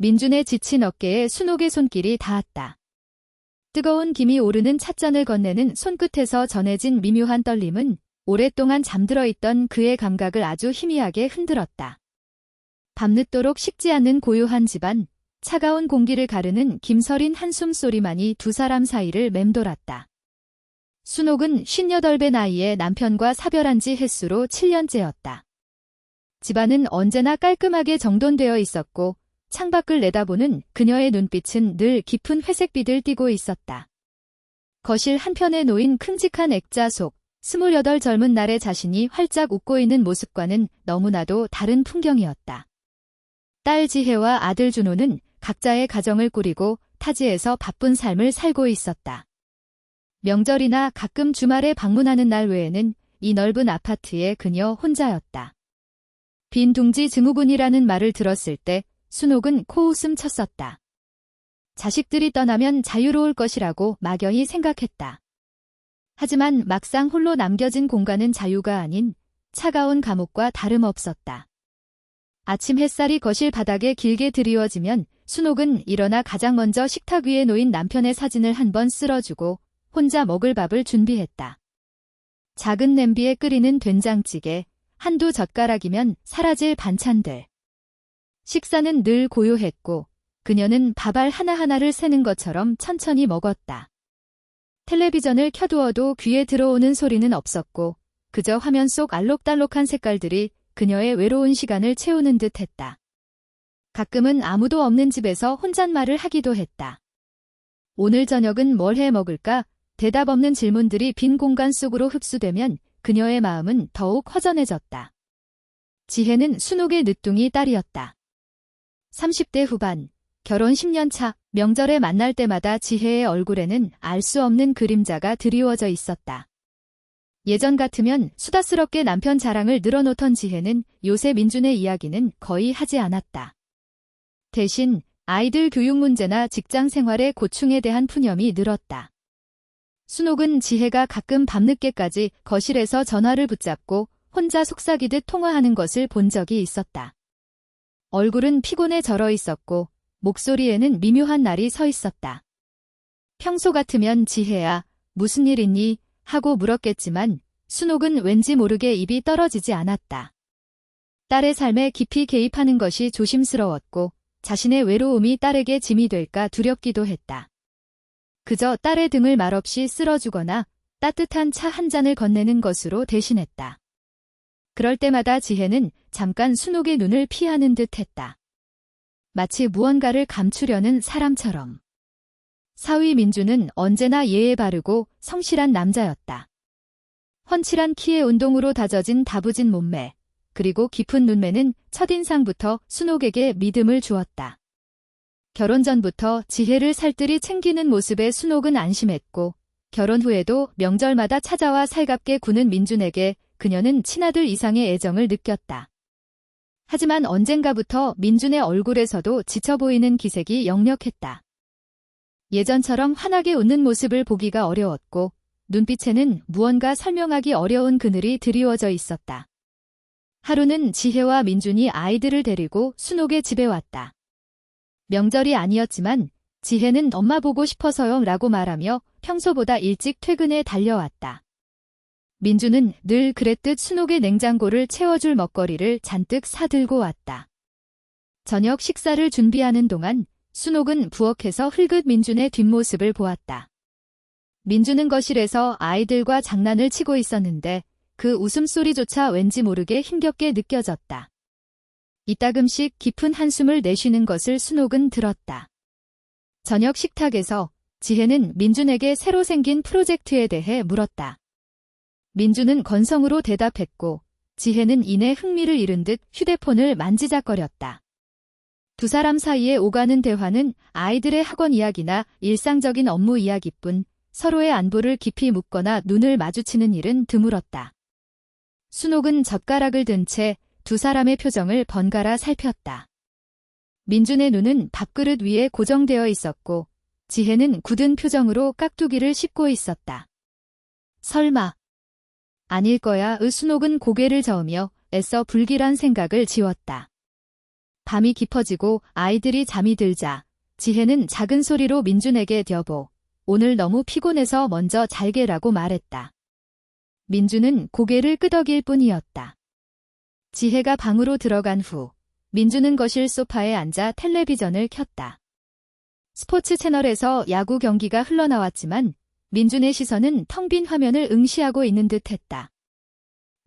민준의 지친 어깨에 순옥의 손길이 닿았다. 뜨거운 김이 오르는 찻잔을 건네는 손끝에서 전해진 미묘한 떨림은 오랫동안 잠들어 있던 그의 감각을 아주 희미하게 흔들었다. 밤늦도록 식지 않는 고요한 집안, 차가운 공기를 가르는 김서린 한숨 소리만이 두 사람 사이를 맴돌았다. 순옥은 58배 나이에 남편과 사별한 지 햇수로 7년째였다. 집안은 언제나 깔끔하게 정돈되어 있었고 창밖을 내다보는 그녀의 눈빛은 늘 깊은 회색빛을 띠고 있었다. 거실 한편에 놓인 큼직한 액자 속 28 젊은 날의 자신이 활짝 웃고 있는 모습과는 너무나도 다른 풍경이었다. 딸 지혜와 아들 준호는 각자의 가정을 꾸리고 타지에서 바쁜 삶을 살고 있었다. 명절이나 가끔 주말에 방문하는 날 외에는 이 넓은 아파트에 그녀 혼자였다. 빈 둥지 증후군이라는 말을 들었을 때 순옥은 코웃음 쳤었다. 자식들이 떠나면 자유로울 것이라고 막연히 생각했다. 하지만 막상 홀로 남겨진 공간은 자유가 아닌 차가운 감옥과 다름없었다. 아침 햇살이 거실 바닥에 길게 드리워지면 순옥은 일어나 가장 먼저 식탁 위에 놓인 남편의 사진을 한번 쓸어주고 혼자 먹을 밥을 준비했다. 작은 냄비에 끓이는 된장찌개, 한두 젓가락이면 사라질 반찬들. 식사는 늘 고요했고 그녀는 밥알 하나하나를 세는 것처럼 천천히 먹었다. 텔레비전을 켜두어도 귀에 들어오는 소리는 없었고 그저 화면 속 알록달록한 색깔들이 그녀의 외로운 시간을 채우는 듯 했다. 가끔은 아무도 없는 집에서 혼잣말을 하기도 했다. 오늘 저녁은 뭘 해 먹을까? 대답 없는 질문들이 빈 공간 속으로 흡수되면 그녀의 마음은 더욱 허전해졌다. 지혜는 순옥의 늦둥이 딸이었다. 30대 후반, 결혼 10년 차, 명절에 만날 때마다 지혜의 얼굴에는 알 수 없는 그림자가 드리워져 있었다. 예전 같으면 수다스럽게 남편 자랑을 늘어놓던 지혜는 요새 민준의 이야기는 거의 하지 않았다. 대신 아이들 교육 문제나 직장 생활의 고충에 대한 푸념이 늘었다. 순옥은 지혜가 가끔 밤늦게까지 거실에서 전화를 붙잡고 혼자 속삭이듯 통화하는 것을 본 적이 있었다. 얼굴은 피곤해 절어 있었고 목소리에는 미묘한 날이 서 있었다. 평소 같으면 지혜야, 무슨 일 있니? 하고 물었겠지만 순옥은 왠지 모르게 입이 떨어지지 않았다. 딸의 삶에 깊이 개입하는 것이 조심스러웠고 자신의 외로움이 딸에게 짐이 될까 두렵기도 했다. 그저 딸의 등을 말없이 쓸어주거나 따뜻한 차 한 잔을 건네는 것으로 대신했다. 그럴 때마다 지혜는 잠깐 순옥의 눈을 피하는 듯 했다. 마치 무언가를 감추려는 사람처럼. 사위 민준은 언제나 예에 바르고 성실한 남자였다. 훤칠한 키에 운동으로 다져진 다부진 몸매, 그리고 깊은 눈매는 첫인상부터 순옥에게 믿음을 주었다. 결혼 전부터 지혜를 살뜰히 챙기는 모습에 순옥은 안심했고 결혼 후에도 명절마다 찾아와 살갑게 구는 민준에게 그녀는 친아들 이상의 애정을 느꼈다. 하지만 언젠가부터 민준의 얼굴에서도 지쳐 보이는 기색이 역력했다. 예전처럼 환하게 웃는 모습을 보기가 어려웠고 눈빛에는 무언가 설명하기 어려운 그늘이 드리워져 있었다. 하루는 지혜와 민준이 아이들을 데리고 순옥의 집에 왔다. 명절이 아니었지만 지혜는 엄마 보고 싶어서요 라고 말하며 평소보다 일찍 퇴근에 달려왔다. 민준은 늘 그랬듯 순옥의 냉장고를 채워줄 먹거리를 잔뜩 사들고 왔다. 저녁 식사를 준비하는 동안 순옥은 부엌에서 흘긋 민준의 뒷모습을 보았다. 민준은 거실에서 아이들과 장난을 치고 있었는데 그 웃음소리조차 왠지 모르게 힘겹게 느껴졌다. 이따금씩 깊은 한숨을 내쉬는 것을 순옥은 들었다. 저녁 식탁에서 지혜는 민준에게 새로 생긴 프로젝트에 대해 물었다. 민준은 건성으로 대답했고 지혜는 이내 흥미를 잃은 듯 휴대폰을 만지작거렸다. 두 사람 사이에 오가는 대화는 아이들의 학원 이야기나 일상적인 업무 이야기뿐 서로의 안부를 깊이 묻거나 눈을 마주치는 일은 드물었다. 순옥은 젓가락을 든 채 두 사람의 표정을 번갈아 살폈다. 민준의 눈은 밥그릇 위에 고정되어 있었고 지혜는 굳은 표정으로 깍두기를 씹고 있었다. 설마. 아닐 거야. 순옥은 고개를 저으며 애써 불길한 생각을 지웠다. 밤이 깊어지고 아이들이 잠이 들자 지혜는 작은 소리로 민준에게 여보, 오늘 너무 피곤해서 먼저 잘게라고 말했다. 민준은 고개를 끄덕일 뿐이었다. 지혜가 방으로 들어간 후 민준은 거실 소파에 앉아 텔레비전을 켰다. 스포츠 채널에서 야구 경기가 흘러나왔지만 민준의 시선은 텅 빈 화면을 응시하고 있는 듯했다.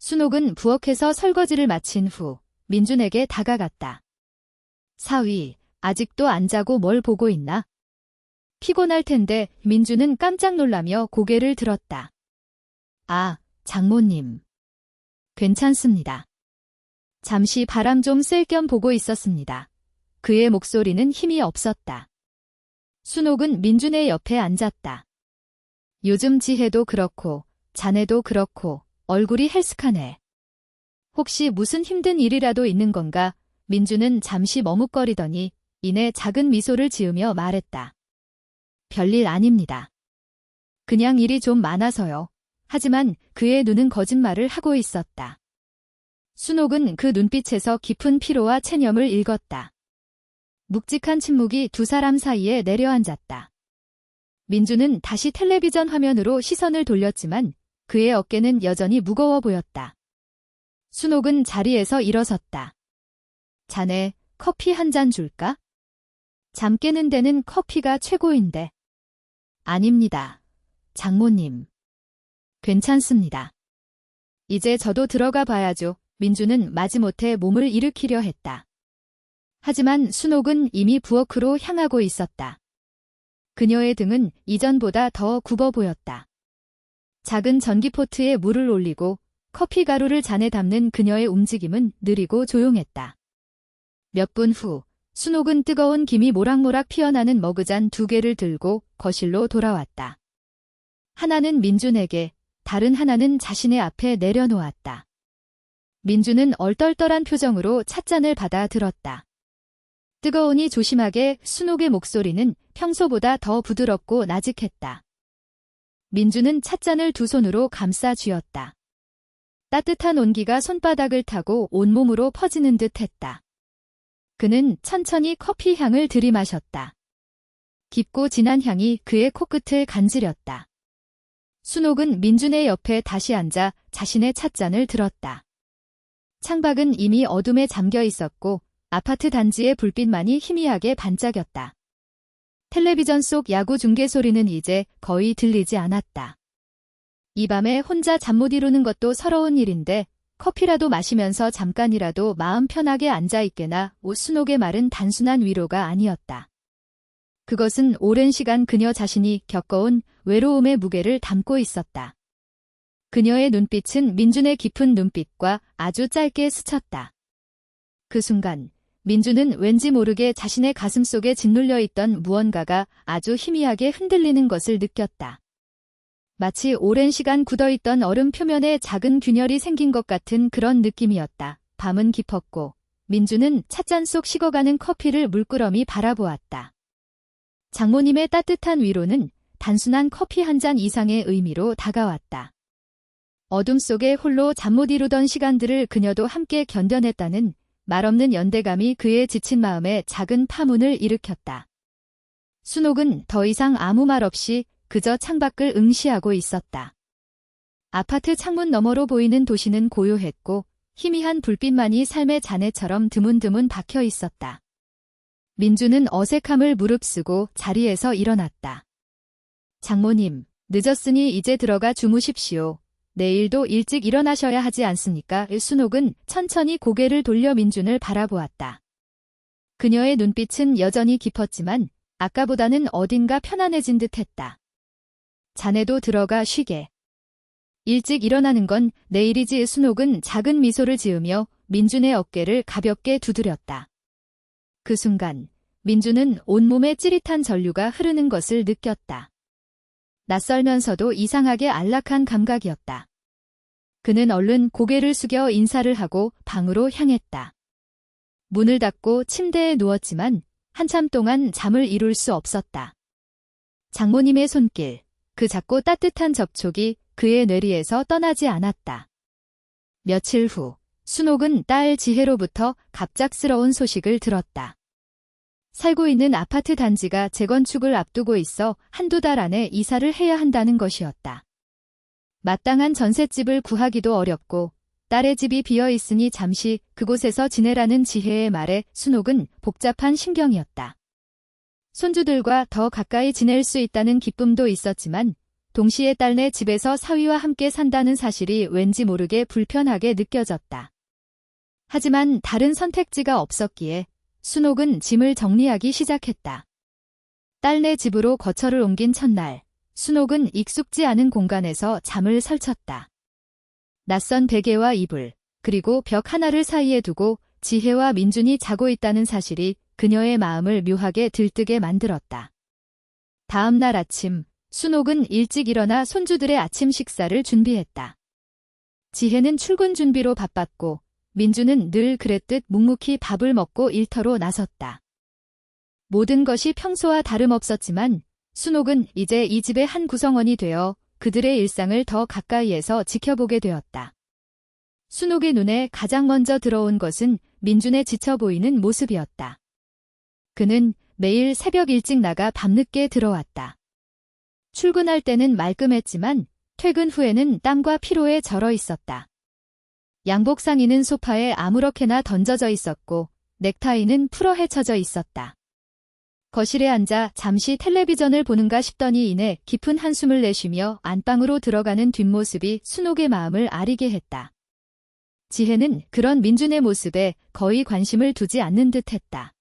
순옥은 부엌에서 설거지를 마친 후 민준에게 다가갔다. 사위, 아직도 안 자고 뭘 보고 있나? 피곤할 텐데. 민준은 깜짝 놀라며 고개를 들었다. 아, 장모님. 괜찮습니다. 잠시 바람 좀 쐴 겸 보고 있었습니다. 그의 목소리는 힘이 없었다. 순옥은 민준의 옆에 앉았다. 요즘 지혜도 그렇고 자네도 그렇고 얼굴이 헬스카네. 혹시 무슨 힘든 일이라도 있는 건가? 민준은 잠시 머뭇거리더니 이내 작은 미소를 지으며 말했다. 별일 아닙니다. 그냥 일이 좀 많아서요. 하지만 그의 눈은 거짓말을 하고 있었다. 순옥은 그 눈빛에서 깊은 피로와 체념을 읽었다. 묵직한 침묵이 두 사람 사이에 내려앉았다. 민준은 다시 텔레비전 화면으로 시선을 돌렸지만 그의 어깨는 여전히 무거워 보였다. 순옥은 자리에서 일어섰다. 자네, 커피 한 잔 줄까? 잠 깨는 데는 커피가 최고인데. 아닙니다. 장모님. 괜찮습니다. 이제 저도 들어가 봐야죠. 민준은 마지못해 몸을 일으키려 했다. 하지만 순옥은 이미 부엌으로 향하고 있었다. 그녀의 등은 이전보다 더 굽어 보였다. 작은 전기포트에 물을 올리고 커피 가루를 잔에 담는 그녀의 움직임은 느리고 조용했다. 몇 분 후 순옥은 뜨거운 김이 모락모락 피어나는 머그잔 2개를 들고 거실로 돌아왔다. 하나는 민준에게, 다른 하나는 자신의 앞에 내려놓았다. 민준은 얼떨떨한 표정으로 찻잔을 받아 들었다. 뜨거우니 조심하게. 순옥의 목소리는 평소보다 더 부드럽고 나직했다. 민준은 찻잔을 두 손으로 감싸 쥐었다. 따뜻한 온기가 손바닥을 타고 온몸으로 퍼지는 듯 했다. 그는 천천히 커피 향을 들이마셨다. 깊고 진한 향이 그의 코끝을 간지렸다. 순옥은 민준의 옆에 다시 앉아 자신의 찻잔을 들었다. 창밖은 이미 어둠에 잠겨 있었고 아파트 단지의 불빛만이 희미하게 반짝였다. 텔레비전 속 야구 중계 소리는 이제 거의 들리지 않았다. 이 밤에 혼자 잠 못 이루는 것도 서러운 일인데 커피라도 마시면서 잠깐이라도 마음 편하게 앉아있게나. 순옥의 말은 단순한 위로가 아니었다. 그것은 오랜 시간 그녀 자신이 겪어온 외로움의 무게를 담고 있었다. 그녀의 눈빛은 민준의 깊은 눈빛과 아주 짧게 스쳤다. 그 순간 민준은 왠지 모르게 자신의 가슴속에 짓눌려 있던 무언가가 아주 희미하게 흔들리는 것을 느꼈다. 마치 오랜 시간 굳어있던 얼음 표면에 작은 균열이 생긴 것 같은 그런 느낌이었다. 밤은 깊었고 민준은 찻잔 속 식어가는 커피를 물끄러미 바라보았다. 장모님의 따뜻한 위로는 단순한 커피 한 잔 이상의 의미로 다가왔다. 어둠 속에 홀로 잠 못 이루던 시간들을 그녀도 함께 견뎌냈다는 말없는 연대감이 그의 지친 마음에 작은 파문을 일으켰다. 순옥은 더 이상 아무 말 없이 그저 창밖을 응시하고 있었다. 아파트 창문 너머로 보이는 도시는 고요했고 희미한 불빛만이 삶의 잔해처럼 드문드문 박혀 있었다. 민준은 어색함을 무릅쓰고 자리에서 일어났다. 장모님, 늦었으니 이제 들어가 주무십시오. 내일도 일찍 일어나셔야 하지 않습니까? 순옥은 천천히 고개를 돌려 민준을 바라보았다. 그녀의 눈빛은 여전히 깊었지만 아까보다는 어딘가 편안해진 듯했다. 자네도 들어가 쉬게. 일찍 일어나는 건 내일이지. 순옥은 작은 미소를 지으며 민준의 어깨를 가볍게 두드렸다. 그 순간 민준은 온몸에 찌릿한 전류가 흐르는 것을 느꼈다. 낯설면서도 이상하게 안락한 감각이었다. 그는 얼른 고개를 숙여 인사를 하고 방으로 향했다. 문을 닫고 침대에 누웠지만 한참 동안 잠을 이룰 수 없었다. 장모님의 손길, 그 작고 따뜻한 접촉이 그의 뇌리에서 떠나지 않았다. 며칠 후 순옥은 딸 지혜로부터 갑작스러운 소식을 들었다. 살고 있는 아파트 단지가 재건축을 앞두고 있어 한두 달 안에 이사를 해야 한다는 것이었다. 마땅한 전셋집을 구하기도 어렵고 딸의 집이 비어 있으니 잠시 그곳에서 지내라는 지혜의 말에 순옥은 복잡한 심경이었다. 손주들과 더 가까이 지낼 수 있다는 기쁨도 있었지만 동시에 딸네 집에서 사위와 함께 산다는 사실이 왠지 모르게 불편하게 느껴졌다. 하지만 다른 선택지가 없었기에 순옥은 짐을 정리하기 시작했다. 딸네 집으로 거처를 옮긴 첫날, 순옥은 익숙지 않은 공간에서 잠을 설쳤다. 낯선 베개와 이불, 그리고 벽 하나를 사이에 두고 지혜와 민준이 자고 있다는 사실이 그녀의 마음을 묘하게 들뜨게 만들었다. 다음 날 아침, 순옥은 일찍 일어나 손주들의 아침 식사를 준비했다. 지혜는 출근 준비로 바빴고 민주는 늘 그랬듯 묵묵히 밥을 먹고 일터로 나섰다. 모든 것이 평소와 다름없었지만 순옥은 이제 이 집의 한 구성원이 되어 그들의 일상을 더 가까이에서 지켜보게 되었다. 순옥의 눈에 가장 먼저 들어온 것은 민준의 지쳐 보이는 모습이었다. 그는 매일 새벽 일찍 나가 밤늦게 들어왔다. 출근할 때는 말끔했지만 퇴근 후에는 땀과 피로에 절어 있었다. 양복 상의는 소파에 아무렇게나 던져져 있었고 넥타이는 풀어 헤쳐져 있었다. 거실에 앉아 잠시 텔레비전을 보는가 싶더니 이내 깊은 한숨을 내쉬며 안방으로 들어가는 뒷모습이 순옥의 마음을 아리게 했다. 지혜는 그런 민준의 모습에 거의 관심을 두지 않는 듯했다.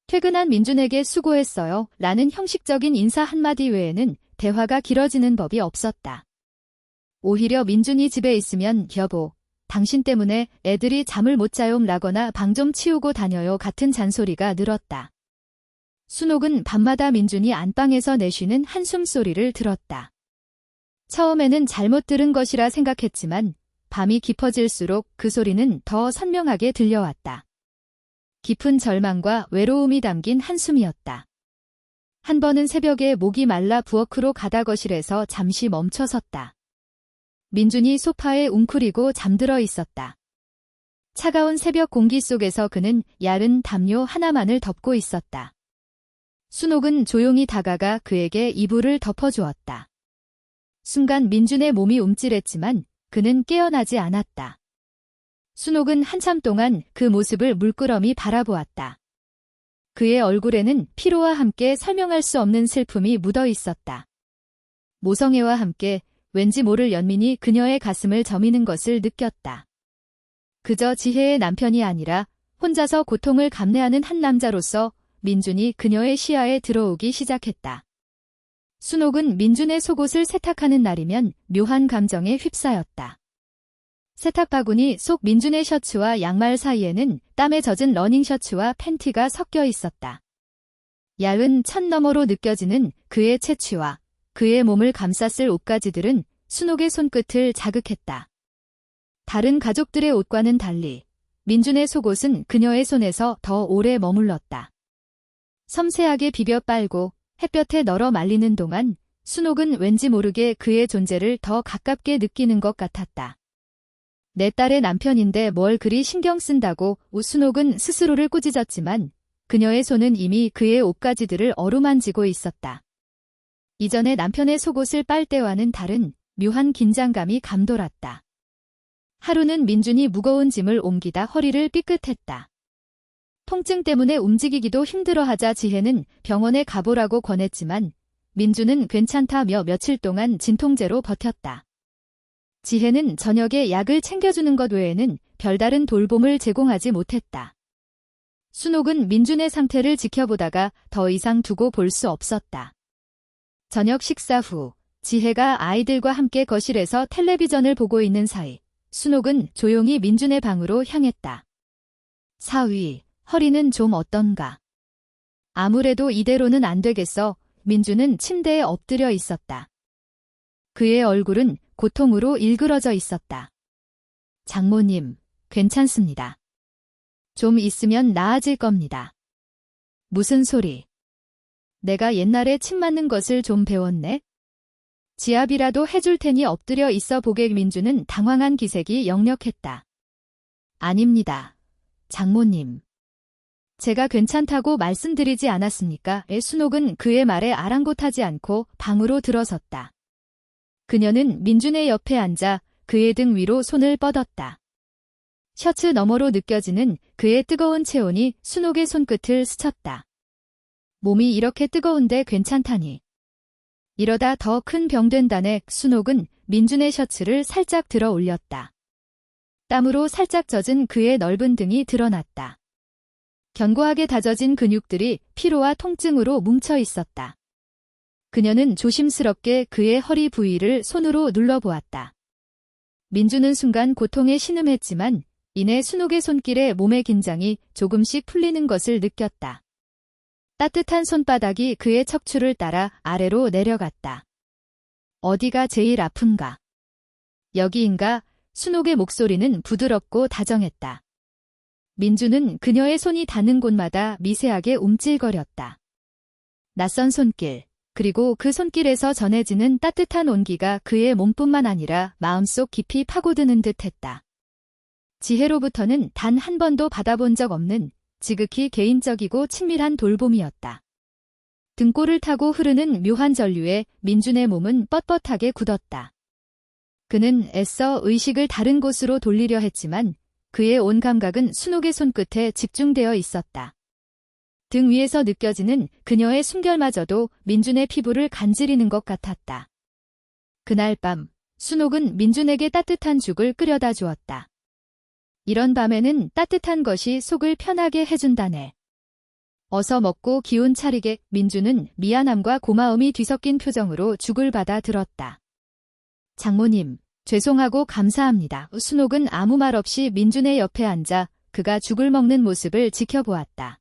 퇴근한 민준에게 수고했어요 라는 형식적인 인사 한마디 외에는 대화가 길어지는 법이 없었다. 오히려 민준이 집에 있으면 여보, 당신 때문에 애들이 잠을 못 자요 라거나 방 좀 치우고 다녀요 같은 잔소리가 늘었다. 순옥은 밤마다 민준이 안방에서 내쉬는 한숨 소리를 들었다. 처음에는 잘못 들은 것이라 생각했지만 밤이 깊어질수록 그 소리는 더 선명하게 들려왔다. 깊은 절망과 외로움이 담긴 한숨이었다. 한 번은 새벽에 목이 말라 부엌으로 가다 거실에서 잠시 멈춰 섰다. 민준이 소파에 웅크리고 잠들어 있었다. 차가운 새벽 공기 속에서 그는 야른 담요 하나만을 덮고 있었다. 순옥은 조용히 다가가 그에게 이불을 덮어주었다. 순간 민준의 몸이 움찔했지만 그는 깨어나지 않았다. 순옥은 한참 동안 그 모습을 물끄러미 바라보았다. 그의 얼굴에는 피로와 함께 설명할 수 없는 슬픔이 묻어 있었다. 모성애와 함께 왠지 모를 연민이 그녀의 가슴을 저미는 것을 느꼈다. 그저 지혜의 남편이 아니라 혼자서 고통을 감내하는 한 남자로서 민준이 그녀의 시야에 들어오기 시작했다. 순옥은 민준의 속옷을 세탁하는 날이면 묘한 감정에 휩싸였다. 세탁 바구니 속 민준의 셔츠와 양말 사이에는 땀에 젖은 러닝 셔츠와 팬티가 섞여 있었다. 야은 천 너머로 느껴지는 그의 체취와 그의 몸을 감쌌을 옷가지들은 순옥의 손끝을 자극했다. 다른 가족들의 옷과는 달리 민준의 속옷은 그녀의 손에서 더 오래 머물렀다. 섬세하게 비벼 빨고 햇볕에 널어 말리는 동안 순옥은 왠지 모르게 그의 존재를 더 가깝게 느끼는 것 같았다. 내 딸의 남편인데 뭘 그리 신경 쓴다고 순옥은 스스로를 꾸짖었지만 그녀의 손은 이미 그의 옷가지들을 어루만지고 있었다. 이전에 남편의 속옷을 빨 때와는 다른 묘한 긴장감이 감돌았다. 하루는 민준이 무거운 짐을 옮기다 허리를 삐끗했다. 통증 때문에 움직이기도 힘들어하자 지혜는 병원에 가보라고 권했지만 민준은 괜찮다며 며칠 동안 진통제로 버텼다. 지혜는 저녁에 약을 챙겨주는 것 외에는 별다른 돌봄을 제공하지 못했다. 순옥은 민준의 상태를 지켜보다가 더 이상 두고 볼 수 없었다. 저녁 식사 후 지혜가 아이들과 함께 거실에서 텔레비전을 보고 있는 사이 순옥은 조용히 민준의 방으로 향했다. 사위, 허리는 좀 어떤가? 아무래도 이대로는 안 되겠어. 민준은 침대에 엎드려 있었다. 그의 얼굴은 고통으로 일그러져 있었다. 장모님, 괜찮습니다. 좀 있으면 나아질 겁니다. 무슨 소리? 내가 옛날에 침 맞는 것을 좀 배웠네? 지압이라도 해줄 테니 엎드려 있어 보게. 민준은 당황한 기색이 역력했다. 아닙니다. 장모님. 제가 괜찮다고 말씀드리지 않았습니까? 순옥은 그의 말에 아랑곳하지 않고 방으로 들어섰다. 그녀는 민준의 옆에 앉아 그의 등 위로 손을 뻗었다. 셔츠 너머로 느껴지는 그의 뜨거운 체온이 순옥의 손끝을 스쳤다. 몸이 이렇게 뜨거운데 괜찮다니. 이러다 더 큰 병 된다네. 순옥은 민준의 셔츠를 살짝 들어 올렸다. 땀으로 살짝 젖은 그의 넓은 등이 드러났다. 견고하게 다져진 근육들이 피로와 통증으로 뭉쳐 있었다. 그녀는 조심스럽게 그의 허리 부위를 손으로 눌러보았다. 민준은 순간 고통에 신음했지만 이내 순옥의 손길에 몸의 긴장이 조금씩 풀리는 것을 느꼈다. 따뜻한 손바닥이 그의 척추를 따라 아래로 내려갔다. 어디가 제일 아픈가? 여기인가? 순옥의 목소리는 부드럽고 다정했다. 민준은 그녀의 손이 닿는 곳마다 미세하게 움찔거렸다. 낯선 손길, 그리고 그 손길에서 전해지는 따뜻한 온기가 그의 몸뿐만 아니라 마음속 깊이 파고드는 듯했다. 지혜로부터는 단 한 번도 받아본 적 없는 지극히 개인적이고 친밀한 돌봄이었다. 등골을 타고 흐르는 묘한 전류에 민준의 몸은 뻣뻣하게 굳었다. 그는 애써 의식을 다른 곳으로 돌리려 했지만 그의 온 감각은 순옥의 손끝에 집중되어 있었다. 등 위에서 느껴지는 그녀의 숨결마저도 민준의 피부를 간지리는 것 같았다. 그날 밤, 순옥은 민준에게 따뜻한 죽을 끓여다 주었다. 이런 밤에는 따뜻한 것이 속을 편하게 해준다네. 어서 먹고 기운 차리게. 민준은 미안함과 고마움이 뒤섞인 표정으로 죽을 받아 들었다. 장모님, 죄송하고 감사합니다. 순옥은 아무 말 없이 민준의 옆에 앉아 그가 죽을 먹는 모습을 지켜보았다.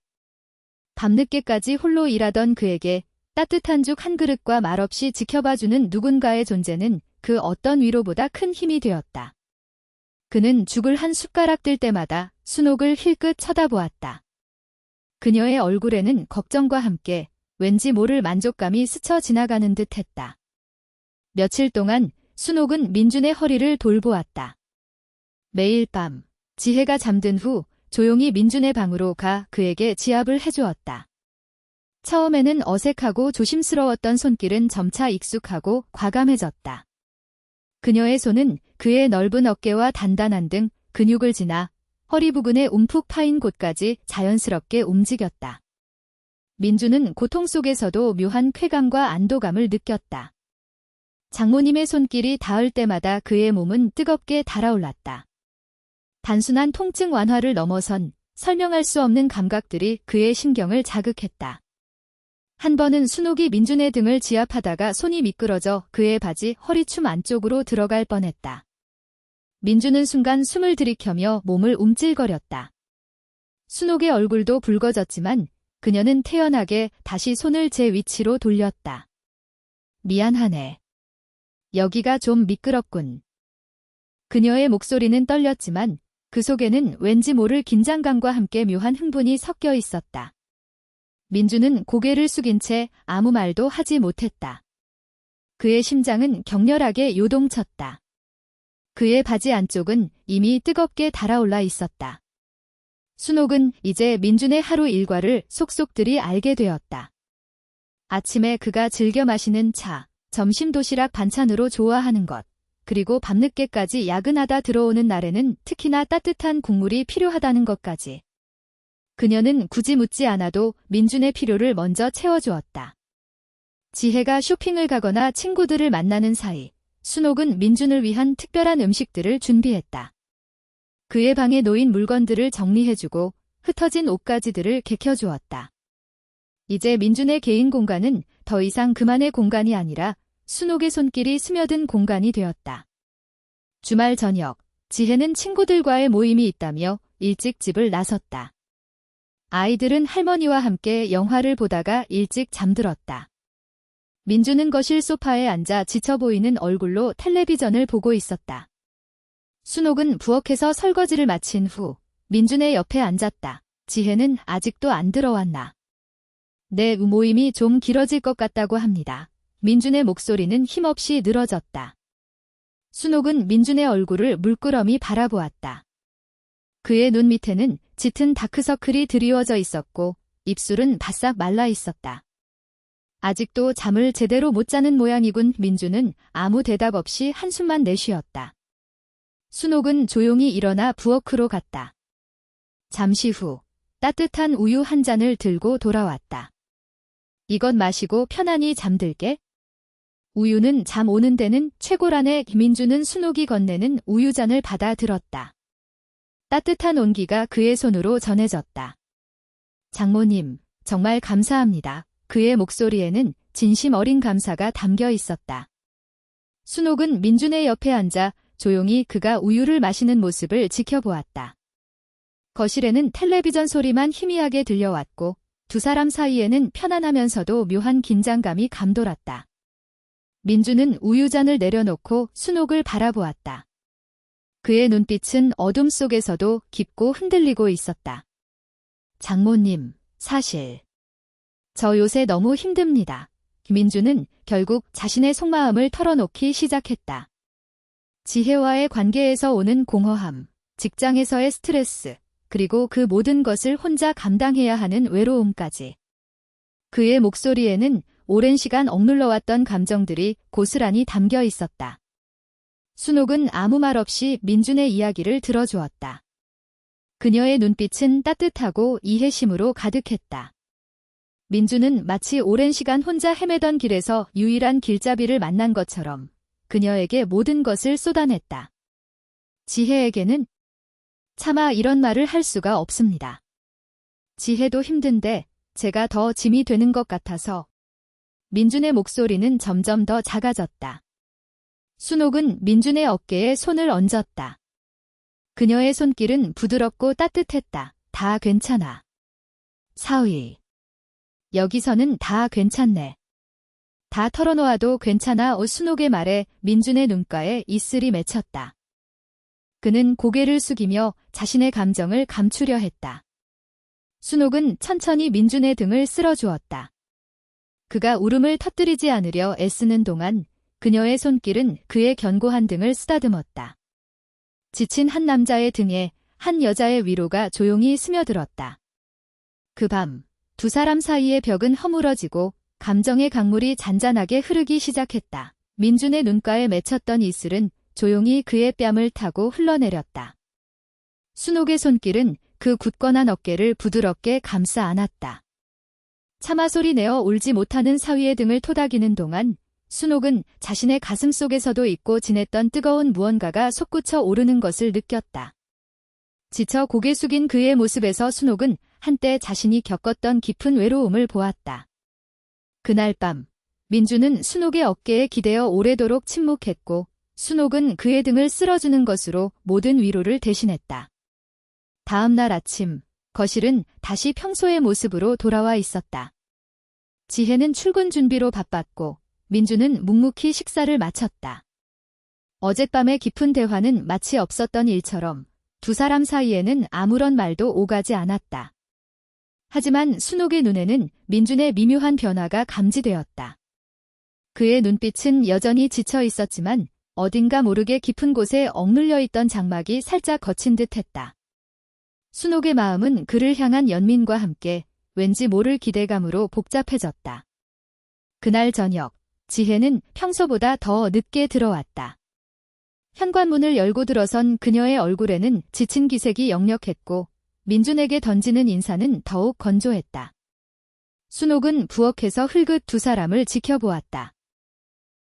밤늦게까지 홀로 일하던 그에게 따뜻한 죽 한 그릇과 말없이 지켜봐주는 누군가의 존재는 그 어떤 위로보다 큰 힘이 되었다. 그는 죽을 한 숟가락 뜰 때마다 순옥을 힐끗 쳐다보았다. 그녀의 얼굴에는 걱정과 함께 왠지 모를 만족감이 스쳐 지나가는 듯했다. 며칠 동안 순옥은 민준의 허리를 돌보았다. 매일 밤, 지혜가 잠든 후 조용히 민준의 방으로 가 그에게 지압을 해주었다. 처음에는 어색하고 조심스러웠던 손길은 점차 익숙하고 과감해졌다. 그녀의 손은 그의 넓은 어깨와 단단한 등 근육을 지나 허리 부근에 움푹 파인 곳까지 자연스럽게 움직였다. 민준은 고통 속에서도 묘한 쾌감과 안도감을 느꼈다. 장모님의 손길이 닿을 때마다 그의 몸은 뜨겁게 달아올랐다. 단순한 통증 완화를 넘어선 설명할 수 없는 감각들이 그의 신경을 자극했다. 한 번은 순옥이 민준의 등을 지압하다가 손이 미끄러져 그의 바지 허리춤 안쪽으로 들어갈 뻔했다. 민준은 순간 숨을 들이켜며 몸을 움찔거렸다. 순옥의 얼굴도 붉어졌지만 그녀는 태연하게 다시 손을 제 위치로 돌렸다. 미안하네. 여기가 좀 미끄럽군. 그녀의 목소리는 떨렸지만 그 속에는 왠지 모를 긴장감과 함께 묘한 흥분이 섞여 있었다. 민준은 고개를 숙인 채 아무 말도 하지 못했다. 그의 심장은 격렬하게 요동쳤다. 그의 바지 안쪽은 이미 뜨겁게 달아올라 있었다. 순옥은 이제 민준의 하루 일과를 속속들이 알게 되었다. 아침에 그가 즐겨 마시는 차, 점심 도시락 반찬으로 좋아하는 것, 그리고 밤늦게까지 야근하다 들어오는 날에는 특히나 따뜻한 국물이 필요하다는 것까지. 그녀는 굳이 묻지 않아도 민준의 필요를 먼저 채워주었다. 지혜가 쇼핑을 가거나 친구들을 만나는 사이, 순옥은 민준을 위한 특별한 음식들을 준비했다. 그의 방에 놓인 물건들을 정리해주고 흩어진 옷가지들을 개켜주었다. 이제 민준의 개인 공간은 더 이상 그만의 공간이 아니라 순옥의 손길이 스며든 공간이 되었다. 주말 저녁, 지혜는 친구들과의 모임이 있다며 일찍 집을 나섰다. 아이들은 할머니와 함께 영화를 보다가 일찍 잠들었다. 민준은 거실 소파에 앉아 지쳐 보이는 얼굴로 텔레비전을 보고 있었다. 순옥은 부엌에서 설거지를 마친 후 민준의 옆에 앉았다. 지혜는 아직도 안 들어왔나? 내 모임이 좀 길어질 것 같다고 합니다. 민준의 목소리는 힘없이 늘어졌다. 순옥은 민준의 얼굴을 물끄러미 바라보았다. 그의 눈 밑에는 짙은 다크서클이 드리워져 있었고 입술은 바싹 말라 있었다. 아직도 잠을 제대로 못 자는 모양이군. 민주는 아무 대답 없이 한숨만 내쉬었다. 순옥은 조용히 일어나 부엌으로 갔다. 잠시 후 따뜻한 우유 한 잔을 들고 돌아왔다. 이것 마시고 편안히 잠들게. 우유는 잠 오는 데는 최고라네. 민주는 순옥이 건네는 우유잔을 받아 들었다. 따뜻한 온기가 그의 손으로 전해졌다. 장모님, 정말 감사합니다. 그의 목소리에는 진심 어린 감사가 담겨 있었다. 순옥은 민준의 옆에 앉아 조용히 그가 우유를 마시는 모습을 지켜보았다. 거실에는 텔레비전 소리만 희미하게 들려왔고 두 사람 사이에는 편안하면서도 묘한 긴장감이 감돌았다. 민주는 우유잔을 내려놓고 순옥을 바라보았다. 그의 눈빛은 어둠 속에서도 깊고 흔들리고 있었다. 장모님, 사실 저 요새 너무 힘듭니다. 민주는 결국 자신의 속마음을 털어놓기 시작했다. 지혜와의 관계에서 오는 공허함, 직장에서의 스트레스, 그리고 그 모든 것을 혼자 감당해야 하는 외로움까지. 그의 목소리에는 오랜 시간 억눌러왔던 감정들이 고스란히 담겨 있었다. 순옥은 아무 말 없이 민준의 이야기를 들어주었다. 그녀의 눈빛은 따뜻하고 이해심으로 가득했다. 민준은 마치 오랜 시간 혼자 헤매던 길에서 유일한 길잡이를 만난 것처럼 그녀에게 모든 것을 쏟아냈다. 지혜에게는 차마 이런 말을 할 수가 없습니다. 지혜도 힘든데 제가 더 짐이 되는 것 같아서. 민준의 목소리는 점점 더 작아졌다. 순옥은 민준의 어깨에 손을 얹었다. 그녀의 손길은 부드럽고 따뜻했다. 다 괜찮아. 사위. 여기서는 다 괜찮네. 다 털어놓아도 괜찮아. 순옥의 말에 민준의 눈가에 이슬이 맺혔다. 그는 고개를 숙이며 자신의 감정을 감추려 했다. 순옥은 천천히 민준의 등을 쓸어주었다. 그가 울음을 터뜨리지 않으려 애쓰는 동안 그녀의 손길은 그의 견고한 등을 쓰다듬었다. 지친 한 남자의 등에 한 여자의 위로가 조용히 스며들었다. 그 밤, 두 사람 사이의 벽은 허물어지고 감정의 강물이 잔잔하게 흐르기 시작했다. 민준의 눈가에 맺혔던 이슬은 조용히 그의 뺨을 타고 흘러내렸다. 순옥의 손길은 그 굳건한 어깨를 부드럽게 감싸 안았다. 차마 소리 내어 울지 못하는 사위의 등을 토닥이는 동안 순옥은 자신의 가슴 속에서도 잊고 지냈던 뜨거운 무언가가 솟구쳐 오르는 것을 느꼈다. 지쳐 고개 숙인 그의 모습에서 순옥은 한때 자신이 겪었던 깊은 외로움을 보았다. 그날 밤, 민주는 순옥의 어깨에 기대어 오래도록 침묵했고 순옥은 그의 등을 쓸어주는 것으로 모든 위로를 대신했다. 다음 날 아침, 거실은 다시 평소의 모습으로 돌아와 있었다. 지혜는 출근 준비로 바빴고 민주는 묵묵히 식사를 마쳤다. 어젯밤의 깊은 대화는 마치 없었던 일처럼 두 사람 사이에는 아무런 말도 오가지 않았다. 하지만 순옥의 눈에는 민준의 미묘한 변화가 감지되었다. 그의 눈빛은 여전히 지쳐 있었지만 어딘가 모르게 깊은 곳에 억눌려 있던 장막이 살짝 거친 듯했다. 순옥의 마음은 그를 향한 연민과 함께 왠지 모를 기대감으로 복잡해졌다. 그날 저녁, 지혜는 평소보다 더 늦게 들어왔다. 현관문을 열고 들어선 그녀의 얼굴에는 지친 기색이 역력했고 민준에게 던지는 인사는 더욱 건조했다. 순옥은 부엌에서 흘긋 두 사람을 지켜보았다.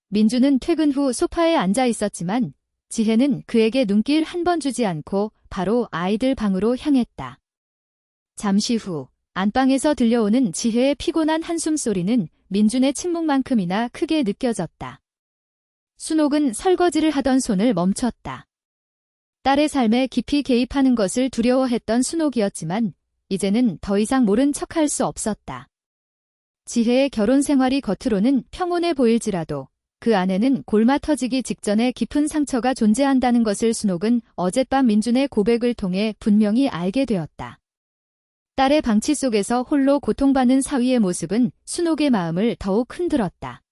민준은 퇴근 후 소파에 앉아 있었지만 지혜는 그에게 눈길 한 번 주지 않고 바로 아이들 방으로 향했다. 잠시 후 안방에서 들려오는 지혜의 피곤한 한숨소리는 민준의 침묵만큼이나 크게 느껴졌다. 순옥은 설거지를 하던 손을 멈췄다. 딸의 삶에 깊이 개입하는 것을 두려워했던 순옥이었지만 이제는 더 이상 모른 척할 수 없었다. 지혜의 결혼 생활이 겉으로는 평온해 보일지라도 그 안에는 골마 터지기 직전에 깊은 상처가 존재한다는 것을 순옥은 어젯밤 민준의 고백을 통해 분명히 알게 되었다. 딸의 방치 속에서 홀로 고통받는 사위의 모습은 순옥의 마음을 더욱 흔들었다.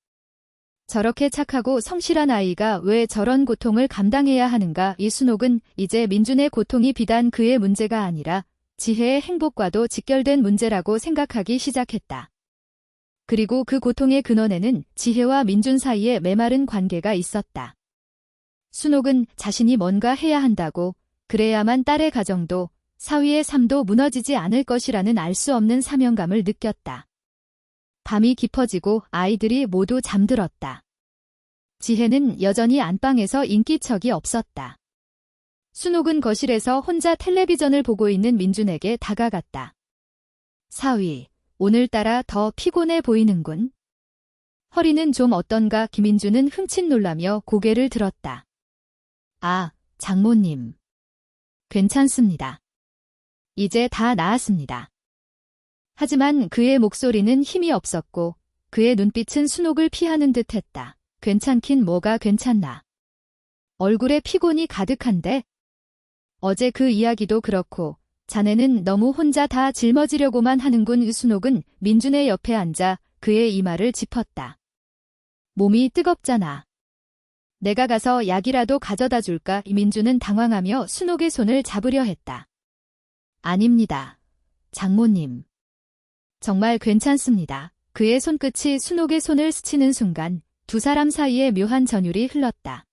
저렇게 착하고 성실한 아이가 왜 저런 고통을 감당해야 하는가? 이순옥은 이제 민준의 고통이 비단 그의 문제가 아니라 지혜의 행복과도 직결된 문제라고 생각하기 시작했다. 그리고 그 고통의 근원에는 지혜와 민준 사이에 메마른 관계가 있었다. 순옥은 자신이 뭔가 해야 한다고, 그래야만 딸의 가정도 사위의 삶도 무너지지 않을 것이라는 알 수 없는 사명감을 느꼈다. 밤이 깊어지고 아이들이 모두 잠들었다. 지혜는 여전히 안방에서 인기척이 없었다. 순옥은 거실에서 혼자 텔레비전을 보고 있는 민준에게 다가갔다. 사위, 오늘따라 더 피곤해 보이는군. 허리는 좀 어떤가? 김민준은 흠칫 놀라며 고개를 들었다. 아, 장모님. 괜찮습니다. 이제 다 나았습니다. 하지만 그의 목소리는 힘이 없었고 그의 눈빛은 순옥을 피하는 듯했다. 괜찮긴 뭐가 괜찮나. 얼굴에 피곤이 가득한데? 어제 그 이야기도 그렇고 자네는 너무 혼자 다 짊어지려고만 하는군. 순옥은 민준의 옆에 앉아 그의 이마를 짚었다. 몸이 뜨겁잖아. 내가 가서 약이라도 가져다 줄까? 민준은 당황하며 순옥의 손을 잡으려 했다. 아닙니다. 장모님. 정말 괜찮습니다. 그의 손끝이 순옥의 손을 스치는 순간 두 사람 사이에 묘한 전율이 흘렀다.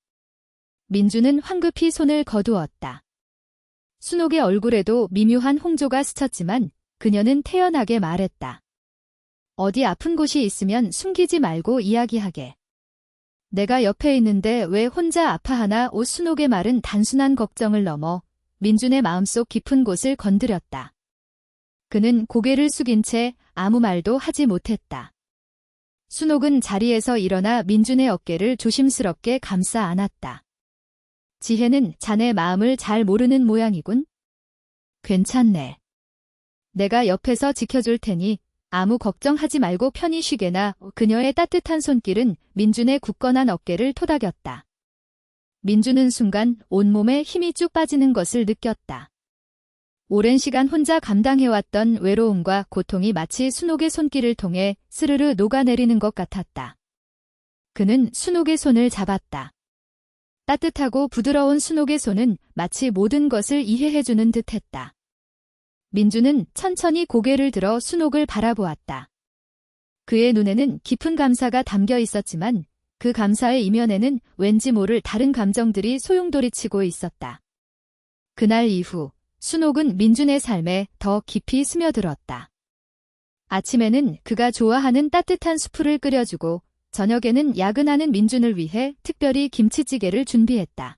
민준은 황급히 손을 거두었다. 순옥의 얼굴에도 미묘한 홍조가 스쳤지만 그녀는 태연하게 말했다. 어디 아픈 곳이 있으면 숨기지 말고 이야기하게. 내가 옆에 있는데 왜 혼자 아파하나? 순옥의 말은 단순한 걱정을 넘어 민준의 마음속 깊은 곳을 건드렸다. 그는 고개를 숙인 채 아무 말도 하지 못했다. 순옥은 자리에서 일어나 민준의 어깨를 조심스럽게 감싸 안았다. 지혜는 자네 마음을 잘 모르는 모양이군. 괜찮네. 내가 옆에서 지켜줄 테니 아무 걱정하지 말고 편히 쉬게나. 그녀의 따뜻한 손길은 민준의 굳건한 어깨를 토닥였다. 민준은 순간 온몸에 힘이 쭉 빠지는 것을 느꼈다. 오랜 시간 혼자 감당해왔던 외로움과 고통이 마치 순옥의 손길을 통해 스르르 녹아내리는 것 같았다. 그는 순옥의 손을 잡았다. 따뜻하고 부드러운 순옥의 손은 마치 모든 것을 이해해주는 듯했다. 민준은 천천히 고개를 들어 순옥을 바라보았다. 그의 눈에는 깊은 감사가 담겨 있었지만 그 감사의 이면에는 왠지 모를 다른 감정들이 소용돌이치고 있었다. 그날 이후 순옥은 민준의 삶에 더 깊이 스며들었다. 아침에는 그가 좋아하는 따뜻한 수프를 끓여주고 저녁에는 야근하는 민준을 위해 특별히 김치찌개를 준비했다.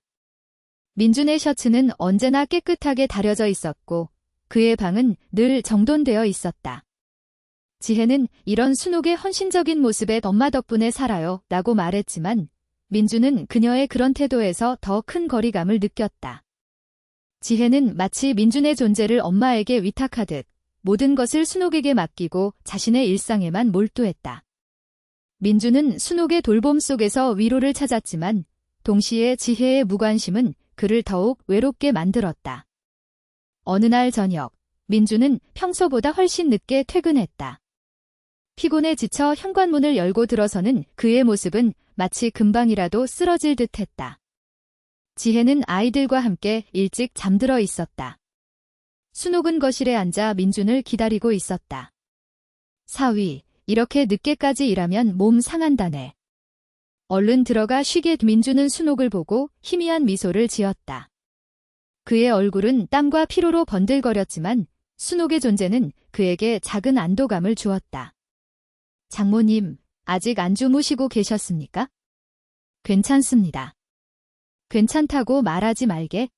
민준의 셔츠는 언제나 깨끗하게 다려져 있었고 그의 방은 늘 정돈되어 있었다. 지혜는 이런 순옥의 헌신적인 모습에 엄마 덕분에 살아요 라고 말했지만 민준은 그녀의 그런 태도에서 더 큰 거리감을 느꼈다. 지혜는 마치 민준의 존재를 엄마에게 위탁하듯 모든 것을 순옥에게 맡기고 자신의 일상에만 몰두했다. 민준은 순옥의 돌봄 속에서 위로를 찾았지만 동시에 지혜의 무관심은 그를 더욱 외롭게 만들었다. 어느 날 저녁, 민준은 평소보다 훨씬 늦게 퇴근했다. 피곤에 지쳐 현관문을 열고 들어서는 그의 모습은 마치 금방이라도 쓰러질 듯했다. 지혜는 아이들과 함께 일찍 잠들어 있었다. 순옥은 거실에 앉아 민준을 기다리고 있었다. 사위, 이렇게 늦게까지 일하면 몸 상한다네. 얼른 들어가 쉬게. 민준은 순옥을 보고 희미한 미소를 지었다. 그의 얼굴은 땀과 피로로 번들거렸지만 순옥의 존재는 그에게 작은 안도감을 주었다. 장모님, 아직 안 주무시고 계셨습니까? 괜찮습니다. 괜찮다고 말하지 말게.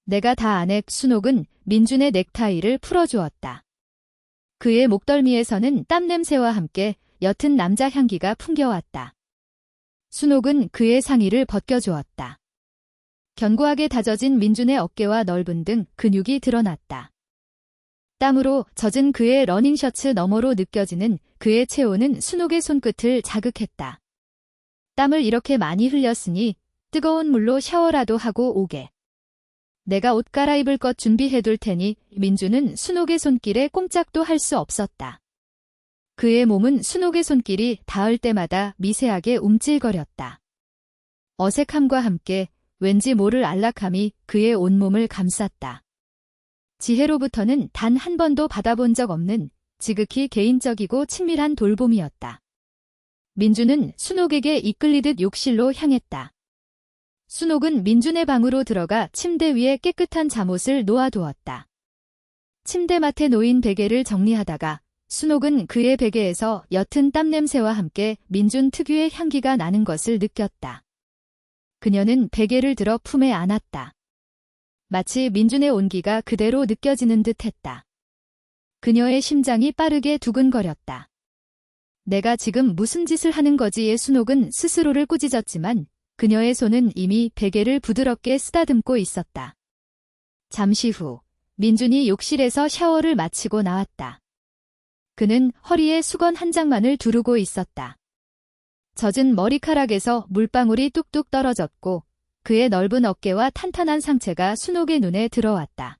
내가 다 아네. 순옥은 민준의 넥타이를 풀어주었다. 그의 목덜미에서는 땀 냄새와 함께 옅은 남자 향기가 풍겨왔다. 순옥은 그의 상의를 벗겨주었다. 견고하게 다져진 민준의 어깨와 넓은 등 근육이 드러났다. 땀으로 젖은 그의 러닝셔츠 너머로 느껴지는 그의 체온은 순옥의 손끝을 자극했다. 땀을 이렇게 많이 흘렸으니 뜨거운 물로 샤워라도 하고 오게. 내가 옷 갈아입을 것 준비해둘 테니. 민준은 순옥의 손길에 꼼짝도 할 수 없었다. 그의 몸은 순옥의 손길이 닿을 때마다 미세하게 움찔거렸다. 어색함과 함께 왠지 모를 안락함이 그의 온몸을 감쌌다. 지혜로부터는 단 한 번도 받아본 적 없는 지극히 개인적이고 친밀한 돌봄이었다. 민주는 순옥에게 이끌리듯 욕실로 향했다. 순옥은 민준의 방으로 들어가 침대 위에 깨끗한 잠옷을 놓아두었다. 침대맡에 놓인 베개를 정리하다가 순옥은 그의 베개에서 옅은 땀냄새와 함께 민준 특유의 향기가 나는 것을 느꼈다. 그녀는 베개를 들어 품에 안았다. 마치 민준의 온기가 그대로 느껴지는 듯 했다. 그녀의 심장이 빠르게 두근거렸다. 내가 지금 무슨 짓을 하는 거지의 순옥은 스스로를 꾸짖었지만 그녀의 손은 이미 베개를 부드럽게 쓰다듬고 있었다. 잠시 후 민준이 욕실에서 샤워를 마치고 나왔다. 그는 허리에 수건 한 장만을 두르고 있었다. 젖은 머리카락에서 물방울이 뚝뚝 떨어졌고 그의 넓은 어깨와 탄탄한 상체가 순옥의 눈에 들어왔다.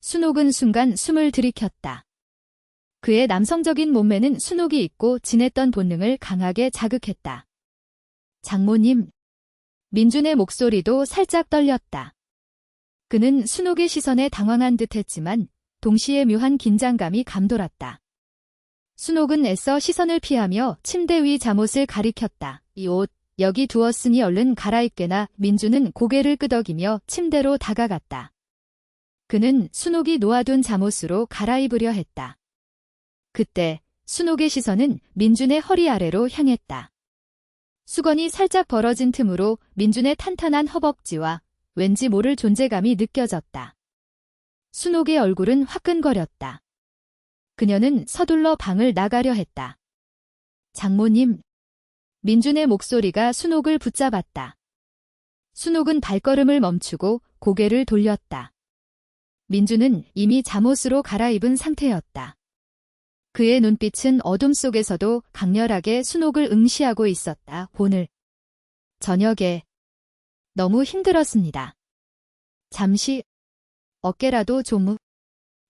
순옥은 순간 숨을 들이켰다. 그의 남성적인 몸매는 순옥이 잊고 지냈던 본능을 강하게 자극했다. 장모님. 민준의 목소리도 살짝 떨렸다. 그는 순옥의 시선에 당황한 듯 했지만 동시에 묘한 긴장감이 감돌았다. 순옥은 애써 시선을 피하며 침대 위 잠옷을 가리켰다. 이 옷, 여기 두었으니 얼른 갈아입게나. 민준은 고개를 끄덕이며 침대로 다가갔다. 그는 순옥이 놓아둔 잠옷으로 갈아입으려 했다. 그때 순옥의 시선은 민준의 허리 아래로 향했다. 수건이 살짝 벌어진 틈으로 민준의 탄탄한 허벅지와 왠지 모를 존재감이 느껴졌다. 순옥의 얼굴은 화끈거렸다. 그녀는 서둘러 방을 나가려 했다. 장모님. 민준의 목소리가 순옥을 붙잡았다. 순옥은 발걸음을 멈추고 고개를 돌렸다. 민준은 이미 잠옷으로 갈아입은 상태였다. 그의 눈빛은 어둠 속에서도 강렬하게 순옥을 응시하고 있었다. 오늘 저녁에 너무 힘들었습니다. 잠시 어깨라도 좀.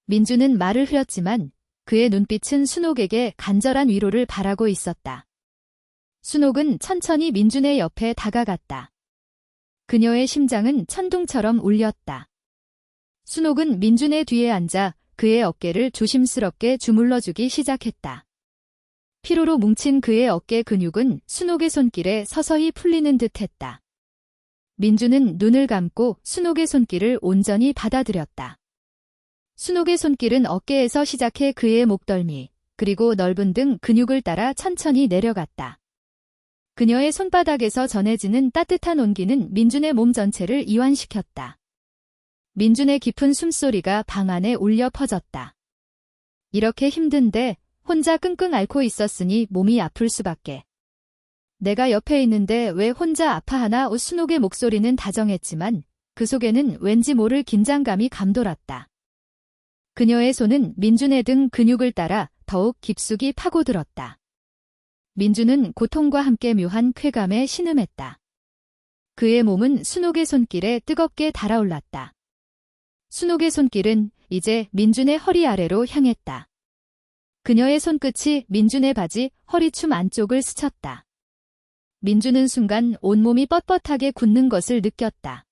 민준은 말을 흐렸지만 그의 눈빛은 순옥에게 간절한 위로를 바라고 있었다. 순옥은 천천히 민준의 옆에 다가갔다. 그녀의 심장은 천둥처럼 울렸다. 순옥은 민준의 뒤에 앉아 그의 어깨를 조심스럽게 주물러주기 시작했다. 피로로 뭉친 그의 어깨 근육은 순옥의 손길에 서서히 풀리는 듯했다. 민준은 눈을 감고 순옥의 손길을 온전히 받아들였다. 순옥의 손길은 어깨에서 시작해 그의 목덜미, 그리고 넓은 등 근육을 따라 천천히 내려갔다. 그녀의 손바닥에서 전해지는 따뜻한 온기는 민준의 몸 전체를 이완시켰다. 민준의 깊은 숨소리가 방 안에 울려 퍼졌다. 이렇게 힘든데 혼자 끙끙 앓고 있었으니 몸이 아플 수밖에. 내가 옆에 있는데 왜 혼자 아파하나. 순옥의 목소리는 다정했지만 그 속에는 왠지 모를 긴장감이 감돌았다. 그녀의 손은 민준의 등 근육을 따라 더욱 깊숙이 파고들었다. 민준은 고통과 함께 묘한 쾌감에 신음했다. 그의 몸은 순옥의 손길에 뜨겁게 달아올랐다. 순옥의 손길은 이제 민준의 허리 아래로 향했다. 그녀의 손끝이 민준의 바지 허리춤 안쪽을 스쳤다. 민준은 순간 온몸이 뻣뻣하게 굳는 것을 느꼈다.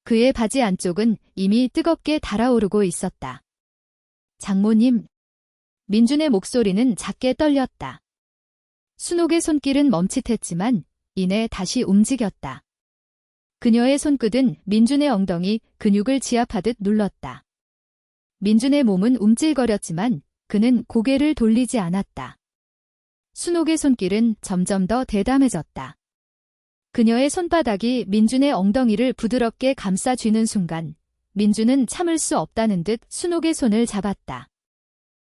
그의 바지 안쪽은 이미 뜨겁게 달아오르고 있었다. 장모님. 민준의 목소리는 작게 떨렸다. 순옥의 손길은 멈칫했지만 이내 다시 움직였다. 그녀의 손끝은 민준의 엉덩이 근육을 지압하듯 눌렀다. 민준의 몸은 움찔거렸지만 그는 고개를 돌리지 않았다. 순옥의 손길은 점점 더 대담해졌다. 그녀의 손바닥이 민준의 엉덩이를 부드럽게 감싸 쥐는 순간 민준은 참을 수 없다는 듯 순옥의 손을 잡았다.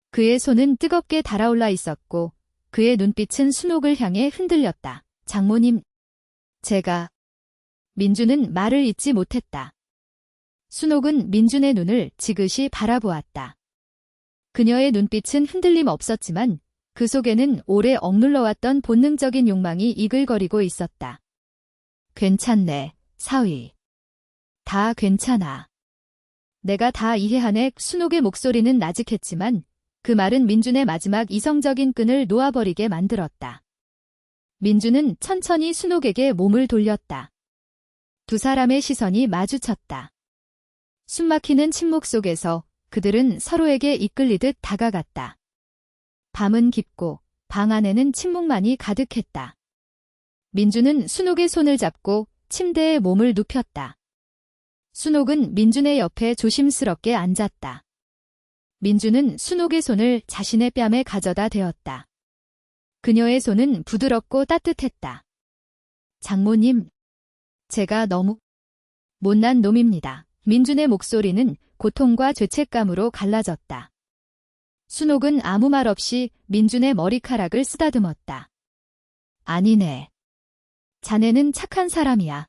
그의 손은 뜨겁게 달아올라 있었고 그의 눈빛은 순옥을 향해 흔들렸다. 장모님. 제가. 민준은 말을 잇지 못했다. 순옥은 민준의 눈을 지그시 바라보았다. 그녀의 눈빛은 흔들림 없었지만 그 속에는 오래 억눌러왔던 본능적인 욕망이 이글거리고 있었다. 괜찮네, 사위. 다 괜찮아. 내가 다 이해하네. 순옥의 목소리는 나직했지만 그 말은 민준의 마지막 이성적인 끈을 놓아버리게 만들었다. 민준은 천천히 순옥에게 몸을 돌렸다. 두 사람의 시선이 마주쳤다. 숨막히는 침묵 속에서 그들은 서로에게 이끌리듯 다가갔다. 밤은 깊고 방 안에는 침묵만이 가득했다. 민준은 순옥의 손을 잡고 침대에 몸을 눕혔다. 순옥은 민준의 옆에 조심스럽게 앉았다. 민준은 순옥의 손을 자신의 뺨에 가져다 대었다. 그녀의 손은 부드럽고 따뜻했다. 장모님, 제가 너무 못난 놈입니다. 민준의 목소리는 고통과 죄책감으로 갈라졌다. 순옥은 아무 말 없이 민준의 머리카락을 쓰다듬었다. 아니네. 자네는 착한 사람이야.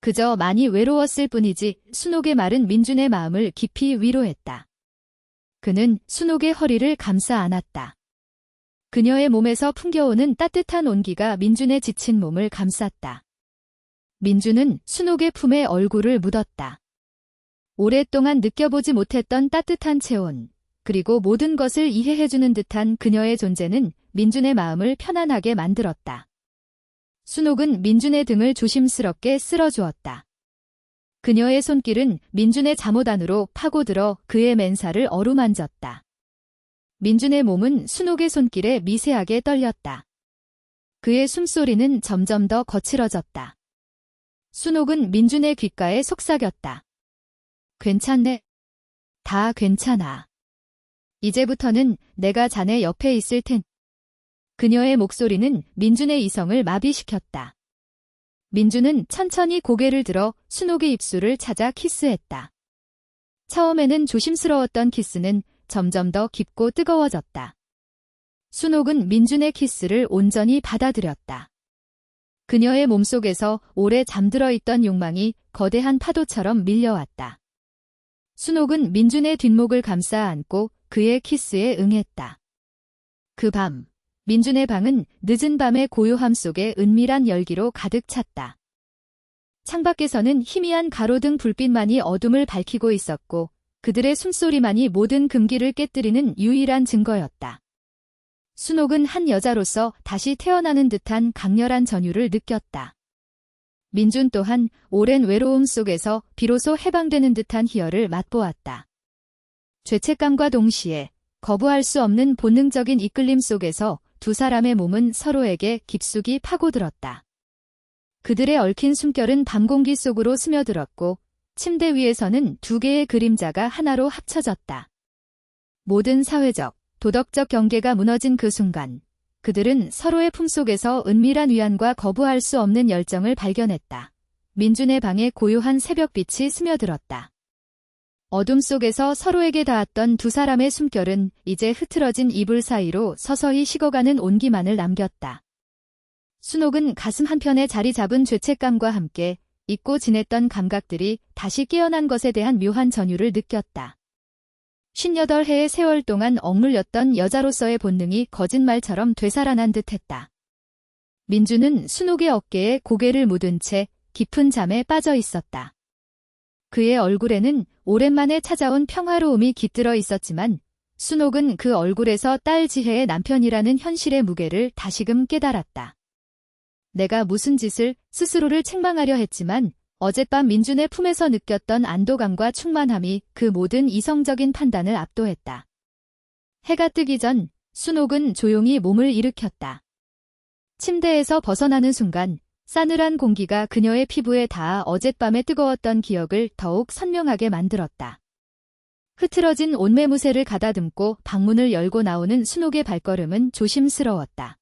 그저 많이 외로웠을 뿐이지. 순옥의 말은 민준의 마음을 깊이 위로했다. 그는 순옥의 허리를 감싸 안았다. 그녀의 몸에서 풍겨오는 따뜻한 온기가 민준의 지친 몸을 감쌌다. 민준은 순옥의 품에 얼굴을 묻었다. 오랫동안 느껴보지 못했던 따뜻한 체온, 그리고 모든 것을 이해해주는 듯한 그녀의 존재는 민준의 마음을 편안하게 만들었다. 순옥은 민준의 등을 조심스럽게 쓸어주었다. 그녀의 손길은 민준의 잠옷 안으로 파고들어 그의 맨살을 어루만졌다. 민준의 몸은 순옥의 손길에 미세하게 떨렸다. 그의 숨소리는 점점 더 거칠어졌다. 순옥은 민준의 귓가에 속삭였다. 괜찮네. 다 괜찮아. 이제부터는 내가 자네 옆에 있을 텐. 그녀의 목소리는 민준의 이성을 마비시켰다. 민준은 천천히 고개를 들어 순옥의 입술을 찾아 키스했다. 처음에는 조심스러웠던 키스는 점점 더 깊고 뜨거워졌다. 순옥은 민준의 키스를 온전히 받아들였다. 그녀의 몸속에서 오래 잠들어 있던 욕망이 거대한 파도처럼 밀려왔다. 순옥은 민준의 뒷목을 감싸 안고 그의 키스에 응했다. 그 밤, 민준의 방은 늦은 밤의 고요함 속에 은밀한 열기로 가득 찼다. 창밖에서는 희미한 가로등 불빛만이 어둠을 밝히고 있었고 그들의 숨소리만이 모든 금기를 깨뜨리는 유일한 증거였다. 순옥은 한 여자로서 다시 태어나는 듯한 강렬한 전율을 느꼈다. 민준 또한 오랜 외로움 속에서 비로소 해방되는 듯한 희열을 맛보았다. 죄책감과 동시에 거부할 수 없는 본능적인 이끌림 속에서 두 사람의 몸은 서로에게 깊숙이 파고들었다. 그들의 얽힌 숨결은 밤 공기 속으로 스며들었고 침대 위에서는 두 개의 그림자가 하나로 합쳐졌다. 모든 사회적, 도덕적 경계가 무너진 그 순간, 그들은 서로의 품속에서 은밀한 위안과 거부할 수 없는 열정을 발견했다. 민준의 방에 고요한 새벽빛이 스며들었다. 어둠 속에서 서로에게 닿았던 두 사람의 숨결은 이제 흐트러진 이불 사이로 서서히 식어가는 온기만을 남겼다. 순옥은 가슴 한편에 자리 잡은 죄책감과 함께 잊고 지냈던 감각들이 다시 깨어난 것에 대한 묘한 전율을 느꼈다. 58해의 세월 동안 억눌렸던 여자로서의 본능이 거짓말처럼 되살아난 듯했다. 민준은 순옥의 어깨에 고개를 묻은 채 깊은 잠에 빠져 있었다. 그의 얼굴에는 오랜만에 찾아온 평화로움이 깃들어 있었지만 순옥은 그 얼굴에서 딸 지혜의 남편이라는 현실의 무게를 다시금 깨달았다. 내가 무슨 짓을 스스로를 책망하려 했지만 어젯밤 민준의 품에서 느꼈던 안도감과 충만함이 그 모든 이성적인 판단을 압도했다. 해가 뜨기 전 순옥은 조용히 몸을 일으켰다. 침대에서 벗어나는 순간 싸늘한 공기가 그녀의 피부에 닿아 어젯밤의 뜨거웠던 기억을 더욱 선명하게 만들었다. 흐트러진 옷매무새를 가다듬고 방문을 열고 나오는 순옥의 발걸음은 조심스러웠다.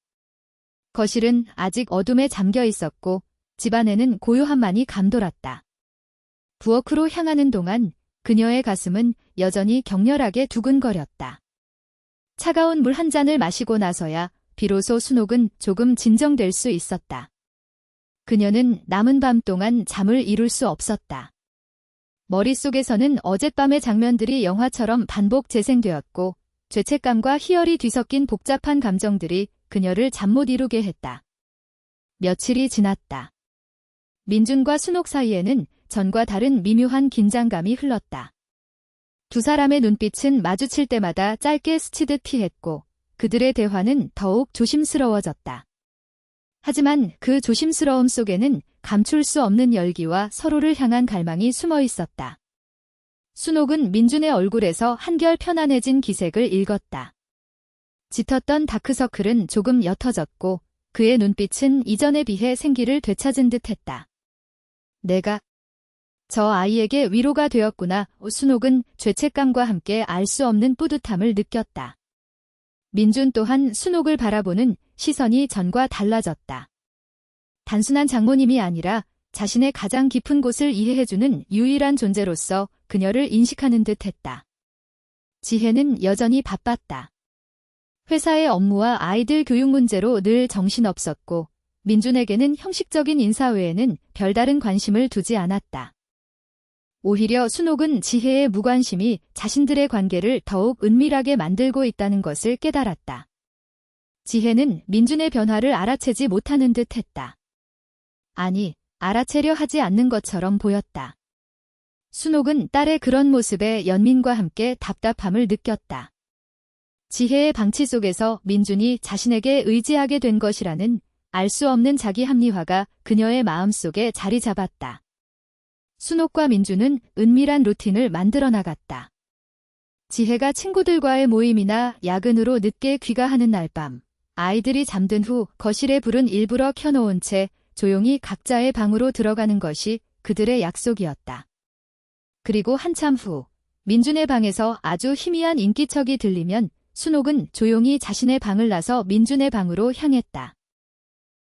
거실은 아직 어둠에 잠겨 있었고 집안에는 고요함만이 감돌았다. 부엌으로 향하는 동안 그녀의 가슴은 여전히 격렬하게 두근거렸다. 차가운 물 한 잔을 마시고 나서야 비로소 순옥은 조금 진정될 수 있었다. 그녀는 남은 밤 동안 잠을 이룰 수 없었다. 머릿속에서는 어젯밤의 장면들이 영화처럼 반복 재생되었고 죄책감과 희열이 뒤섞인 복잡한 감정들이 그녀를 잠 못 이루게 했다. 며칠이 지났다. 민준과 순옥 사이에는 전과 다른 미묘한 긴장감이 흘렀다. 두 사람의 눈빛은 마주칠 때마다 짧게 스치듯 피했고 그들의 대화는 더욱 조심스러워졌다. 하지만 그 조심스러움 속에는 감출 수 없는 열기와 서로를 향한 갈망이 숨어 있었다. 순옥은 민준의 얼굴에서 한결 편안해진 기색을 읽었다. 짙었던 다크서클은 조금 옅어졌고 그의 눈빛은 이전에 비해 생기를 되찾은 듯했다. 내가 저 아이에게 위로가 되었구나. 순옥은 죄책감과 함께 알 수 없는 뿌듯함을 느꼈다. 민준 또한 순옥을 바라보는 시선이 전과 달라졌다. 단순한 장모님이 아니라 자신의 가장 깊은 곳을 이해해주는 유일한 존재로서 그녀를 인식하는 듯했다. 지혜는 여전히 바빴다. 회사의 업무와 아이들 교육 문제로 늘 정신없었고 민준에게는 형식적인 인사 외에는 별다른 관심을 두지 않았다. 오히려 순옥은 지혜의 무관심이 자신들의 관계를 더욱 은밀하게 만들고 있다는 것을 깨달았다. 지혜는 민준의 변화를 알아채지 못하는 듯했다. 아니, 알아채려 하지 않는 것처럼 보였다. 순옥은 딸의 그런 모습에 연민과 함께 답답함을 느꼈다. 지혜의 방치 속에서 민준이 자신에게 의지하게 된 것이라는 알 수 없는 자기 합리화가 그녀의 마음속에 자리 잡았다. 순옥과 민준은 은밀한 루틴을 만들어 나갔다. 지혜가 친구들과의 모임이나 야근으로 늦게 귀가하는 날 밤, 아이들이 잠든 후 거실에 불은 일부러 켜놓은 채 조용히 각자의 방으로 들어가는 것이 그들의 약속이었다. 그리고 한참 후, 민준의 방에서 아주 희미한 인기척이 들리면 순옥은 조용히 자신의 방을 나서 민준의 방으로 향했다.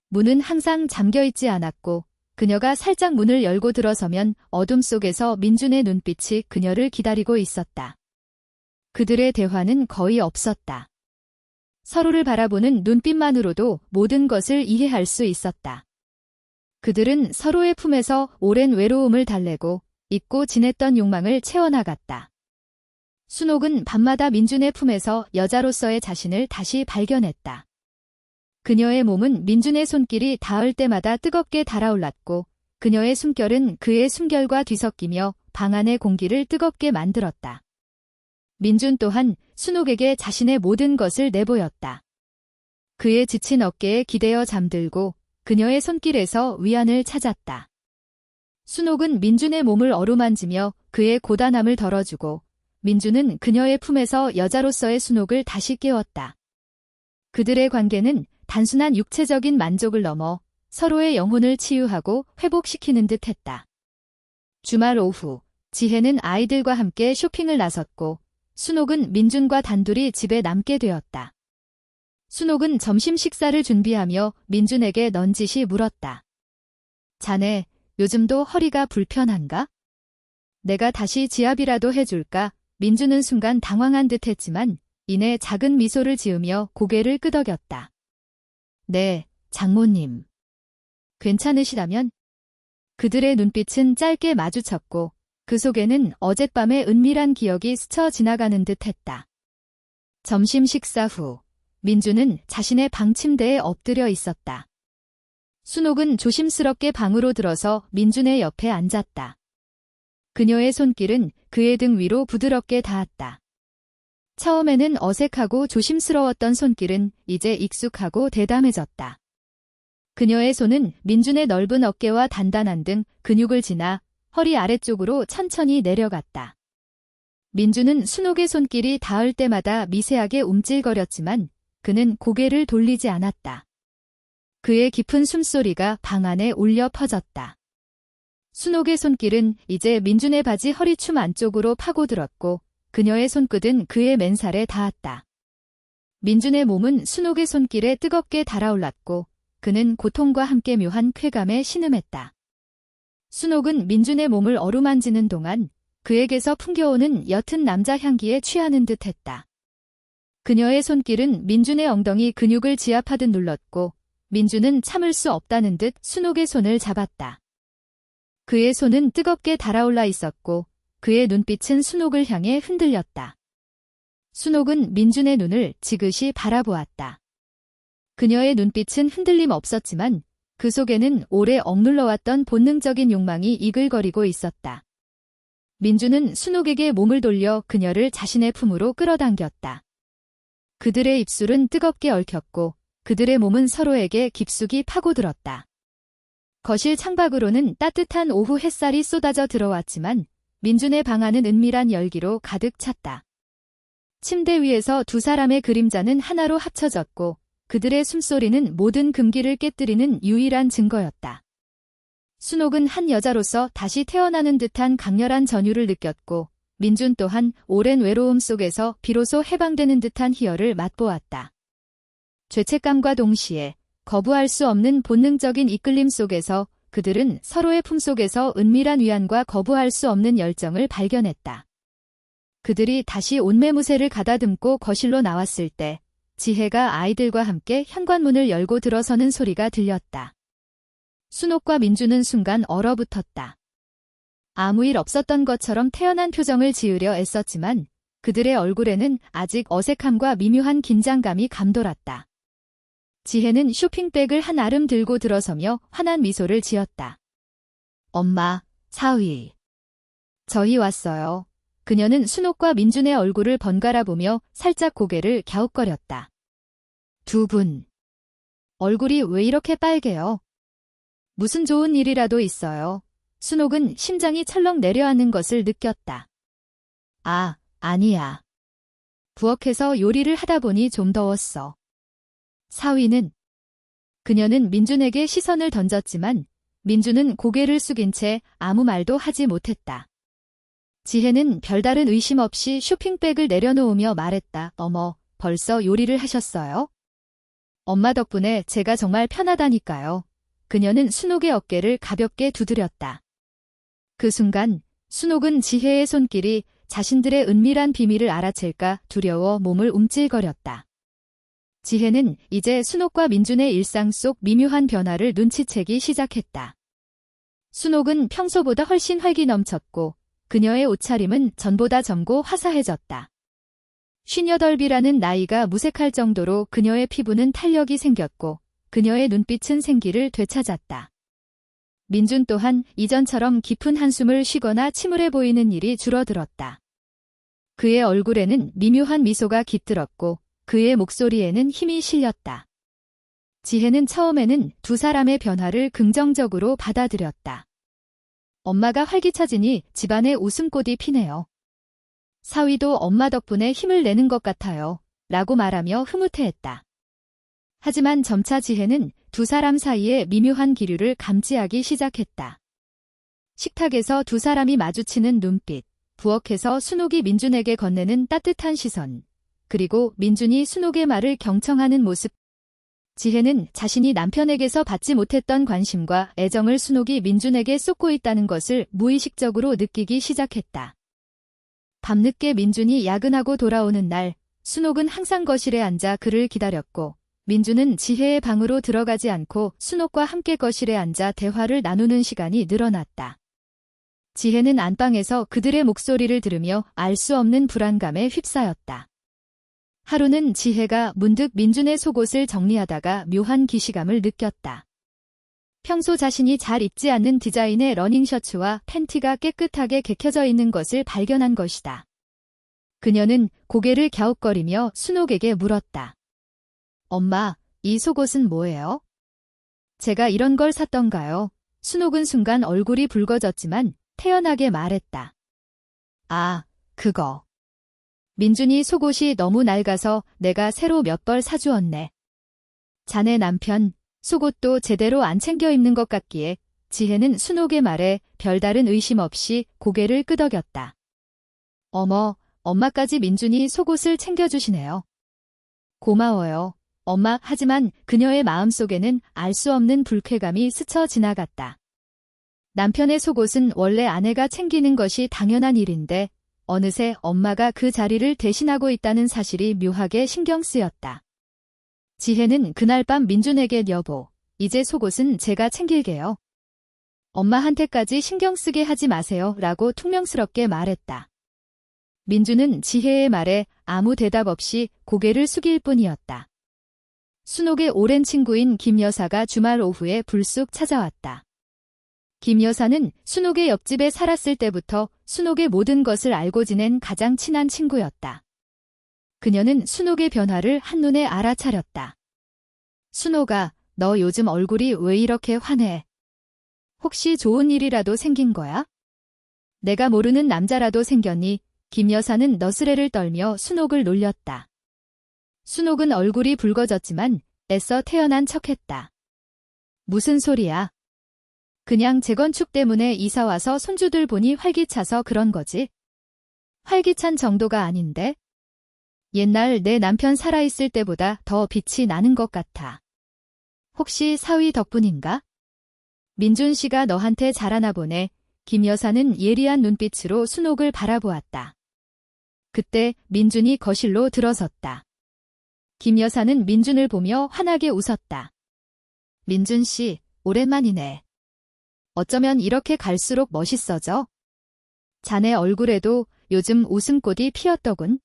문은 항상 잠겨있지 않았고 그녀가 살짝 문을 열고 들어서면 어둠 속에서 민준의 눈빛이 그녀를 기다리고 있었다. 그들의 대화는 거의 없었다. 서로를 바라보는 눈빛만으로도 모든 것을 이해할 수 있었다. 그들은 서로의 품에서 오랜 외로움을 달래고 잊고 지냈던 욕망을 채워나갔다. 순옥은 밤마다 민준의 품에서 여자로서의 자신을 다시 발견했다. 그녀의 몸은 민준의 손길이 닿을 때마다 뜨겁게 달아올랐고 그녀의 숨결은 그의 숨결과 뒤섞이며 방 안의 공기를 뜨겁게 만들었다. 민준 또한 순옥에게 자신의 모든 것을 내보였다. 그의 지친 어깨에 기대어 잠들고 그녀의 손길에서 위안을 찾았다. 순옥은 민준의 몸을 어루만지며 그의 고단함을 덜어주고 민준은 그녀의 품에서 여자로서의 순옥을 다시 깨웠다. 그들의 관계는 단순한 육체적인 만족을 넘어 서로의 영혼을 치유하고 회복시키는 듯했다. 주말 오후, 지혜는 아이들과 함께 쇼핑을 나섰고 순옥은 민준과 단둘이 집에 남게 되었다. 순옥은 점심 식사를 준비하며 민준에게 넌지시 물었다. 자네, 요즘도 허리가 불편한가? 내가 다시 지압이라도 해줄까? 민준은 순간 당황한 듯했지만 이내 작은 미소를 지으며 고개를 끄덕였다. 네, 장모님. 괜찮으시다면? 그들의 눈빛은 짧게 마주쳤고 그 속에는 어젯밤의 은밀한 기억이 스쳐 지나가는 듯했다. 점심 식사 후 민준은 자신의 방 침대에 엎드려 있었다. 순옥은 조심스럽게 방으로 들어서 민준의 옆에 앉았다. 그녀의 손길은 그의 등 위로 부드럽게 닿았다. 처음에는 어색하고 조심스러웠던 손길은 이제 익숙하고 대담해졌다. 그녀의 손은 민준의 넓은 어깨와 단단한 등 근육을 지나 허리 아래쪽으로 천천히 내려갔다. 민준은 순옥의 손길이 닿을 때마다 미세하게 움찔거렸지만 그는 고개를 돌리지 않았다. 그의 깊은 숨소리가 방 안에 울려 퍼졌다. 순옥의 손길은 이제 민준의 바지 허리춤 안쪽으로 파고들었고 그녀의 손끝은 그의 맨살에 닿았다. 민준의 몸은 순옥의 손길에 뜨겁게 달아올랐고 그는 고통과 함께 묘한 쾌감에 신음했다. 순옥은 민준의 몸을 어루만지는 동안 그에게서 풍겨오는 옅은 남자 향기에 취하는 듯했다. 그녀의 손길은 민준의 엉덩이 근육을 지압하듯 눌렀고 민준은 참을 수 없다는 듯 순옥의 손을 잡았다. 그의 손은 뜨겁게 달아올라 있었고 그의 눈빛은 순옥을 향해 흔들렸다. 순옥은 민준의 눈을 지그시 바라보았다. 그녀의 눈빛은 흔들림 없었지만 그 속에는 오래 억눌러왔던 본능적인 욕망이 이글거리고 있었다. 민주는 순옥에게 몸을 돌려 그녀를 자신의 품으로 끌어당겼다. 그들의 입술은 뜨겁게 얽혔고 그들의 몸은 서로에게 깊숙이 파고들었다. 거실 창밖으로는 따뜻한 오후 햇살이 쏟아져 들어왔지만 민준의 방 안은 은밀한 열기로 가득 찼다. 침대 위에서 두 사람의 그림자는 하나로 합쳐졌고 그들의 숨소리는 모든 금기를 깨뜨리는 유일한 증거였다. 순옥은 한 여자로서 다시 태어나는 듯한 강렬한 전율을 느꼈고 민준 또한 오랜 외로움 속에서 비로소 해방되는 듯한 희열을 맛보았다. 죄책감과 동시에 거부할 수 없는 본능적인 이끌림 속에서 그들은 서로의 품속에서 은밀한 위안과 거부할 수 없는 열정을 발견했다. 그들이 다시 온매무새를 가다듬고 거실로 나왔을 때 지혜가 아이들과 함께 현관문을 열고 들어서는 소리가 들렸다. 순옥과 민주는 순간 얼어붙었다. 아무 일 없었던 것처럼 태연한 표정을 지으려 애썼지만 그들의 얼굴에는 아직 어색함과 미묘한 긴장감이 감돌았다. 지혜는 쇼핑백을 한 아름 들고 들어서며 환한 미소를 지었다. 엄마, 사위. 저희 왔어요. 그녀는 순옥과 민준의 얼굴을 번갈아 보며 살짝 고개를 갸웃거렸다. 두 분. 얼굴이 왜 이렇게 빨개요? 무슨 좋은 일이라도 있어요. 순옥은 심장이 철렁 내려앉는 것을 느꼈다. 아, 아니야. 부엌에서 요리를 하다 보니 좀 더웠어. 사위는? 그녀는 민준에게 시선을 던졌지만 민준은 고개를 숙인 채 아무 말도 하지 못했다. 지혜는 별다른 의심 없이 쇼핑백을 내려놓으며 말했다. 어머, 벌써 요리를 하셨어요? 엄마 덕분에 제가 정말 편하다니까요. 그녀는 순옥의 어깨를 가볍게 두드렸다. 그 순간 순옥은 지혜의 손길이 자신들의 은밀한 비밀을 알아챌까 두려워 몸을 움찔거렸다. 지혜는 이제 순옥과 민준의 일상 속 미묘한 변화를 눈치채기 시작했다. 순옥은 평소보다 훨씬 활기 넘쳤고 그녀의 옷차림은 전보다 젊고 화사해졌다. 58이라는 나이가 무색할 정도로 그녀의 피부는 탄력이 생겼고 그녀의 눈빛은 생기를 되찾았다. 민준 또한 이전처럼 깊은 한숨을 쉬거나 침울해 보이는 일이 줄어들었다. 그의 얼굴에는 미묘한 미소가 깃들었고 그의 목소리에는 힘이 실렸다. 지혜는 처음에는 두 사람의 변화를 긍정적으로 받아들였다. 엄마가 활기차지니 집안에 웃음꽃이 피네요. 사위도 엄마 덕분에 힘을 내는 것 같아요. 라고 말하며 흐뭇해했다. 하지만 점차 지혜는 두 사람 사이에 미묘한 기류를 감지하기 시작했다. 식탁에서 두 사람이 마주치는 눈빛, 부엌에서 순옥이 민준에게 건네는 따뜻한 시선, 그리고 민준이 순옥의 말을 경청하는 모습. 지혜는 자신이 남편에게서 받지 못했던 관심과 애정을 순옥이 민준에게 쏟고 있다는 것을 무의식적으로 느끼기 시작했다. 밤늦게 민준이 야근하고 돌아오는 날, 순옥은 항상 거실에 앉아 그를 기다렸고 민준은 지혜의 방으로 들어가지 않고 순옥과 함께 거실에 앉아 대화를 나누는 시간이 늘어났다. 지혜는 안방에서 그들의 목소리를 들으며 알 수 없는 불안감에 휩싸였다. 하루는 지혜가 문득 민준의 속옷을 정리하다가 묘한 기시감을 느꼈다. 평소 자신이 잘 입지 않는 디자인의 러닝셔츠와 팬티가 깨끗하게 개켜져 있는 것을 발견한 것이다. 그녀는 고개를 갸웃거리며 순옥에게 물었다. 엄마, 이 속옷은 뭐예요? 제가 이런 걸 샀던가요? 순옥은 순간 얼굴이 붉어졌지만 태연하게 말했다. 아, 그거. 민준이 속옷이 너무 낡아서 내가 새로 몇 벌 사주었네. 자네 남편, 속옷도 제대로 안 챙겨 입는 것 같기에 지혜는 순옥의 말에 별다른 의심 없이 고개를 끄덕였다. 어머, 엄마까지 민준이 속옷을 챙겨주시네요. 고마워요, 엄마. 하지만 그녀의 마음속에는 알 수 없는 불쾌감이 스쳐 지나갔다. 남편의 속옷은 원래 아내가 챙기는 것이 당연한 일인데 어느새 엄마가 그 자리를 대신하고 있다는 사실이 묘하게 신경 쓰였다. 지혜는 그날 밤 민준에게 여보, 이제 속옷은 제가 챙길게요. 엄마한테까지 신경 쓰게 하지 마세요. 라고 퉁명스럽게 말했다. 민준은 지혜의 말에 아무 대답 없이 고개를 숙일 뿐이었다. 순옥의 오랜 친구인 김 여사가 주말 오후에 불쑥 찾아왔다. 김 여사는 순옥의 옆집에 살았을 때부터 순옥의 모든 것을 알고 지낸 가장 친한 친구였다. 그녀는 순옥의 변화를 한눈에 알아차렸다. 순옥아, 너 요즘 얼굴이 왜 이렇게 환해? 혹시 좋은 일이라도 생긴 거야? 내가 모르는 남자라도 생겼니? 김 여사는 너스레를 떨며 순옥을 놀렸다. 순옥은 얼굴이 붉어졌지만 애써 태어난 척했다. 무슨 소리야? 그냥 재건축 때문에 이사와서 손주들 보니 활기차서 그런 거지. 활기찬 정도가 아닌데? 옛날 내 남편 살아있을 때보다 더 빛이 나는 것 같아. 혹시 사위 덕분인가? 민준 씨가 너한테 잘하나 보네. 김 여사는 예리한 눈빛으로 순옥을 바라보았다. 그때 민준이 거실로 들어섰다. 김 여사는 민준을 보며 환하게 웃었다. 민준 씨, 오랜만이네. 어쩌면 이렇게 갈수록 멋있어져? 자네 얼굴에도 요즘 웃음꽃이 피었더군.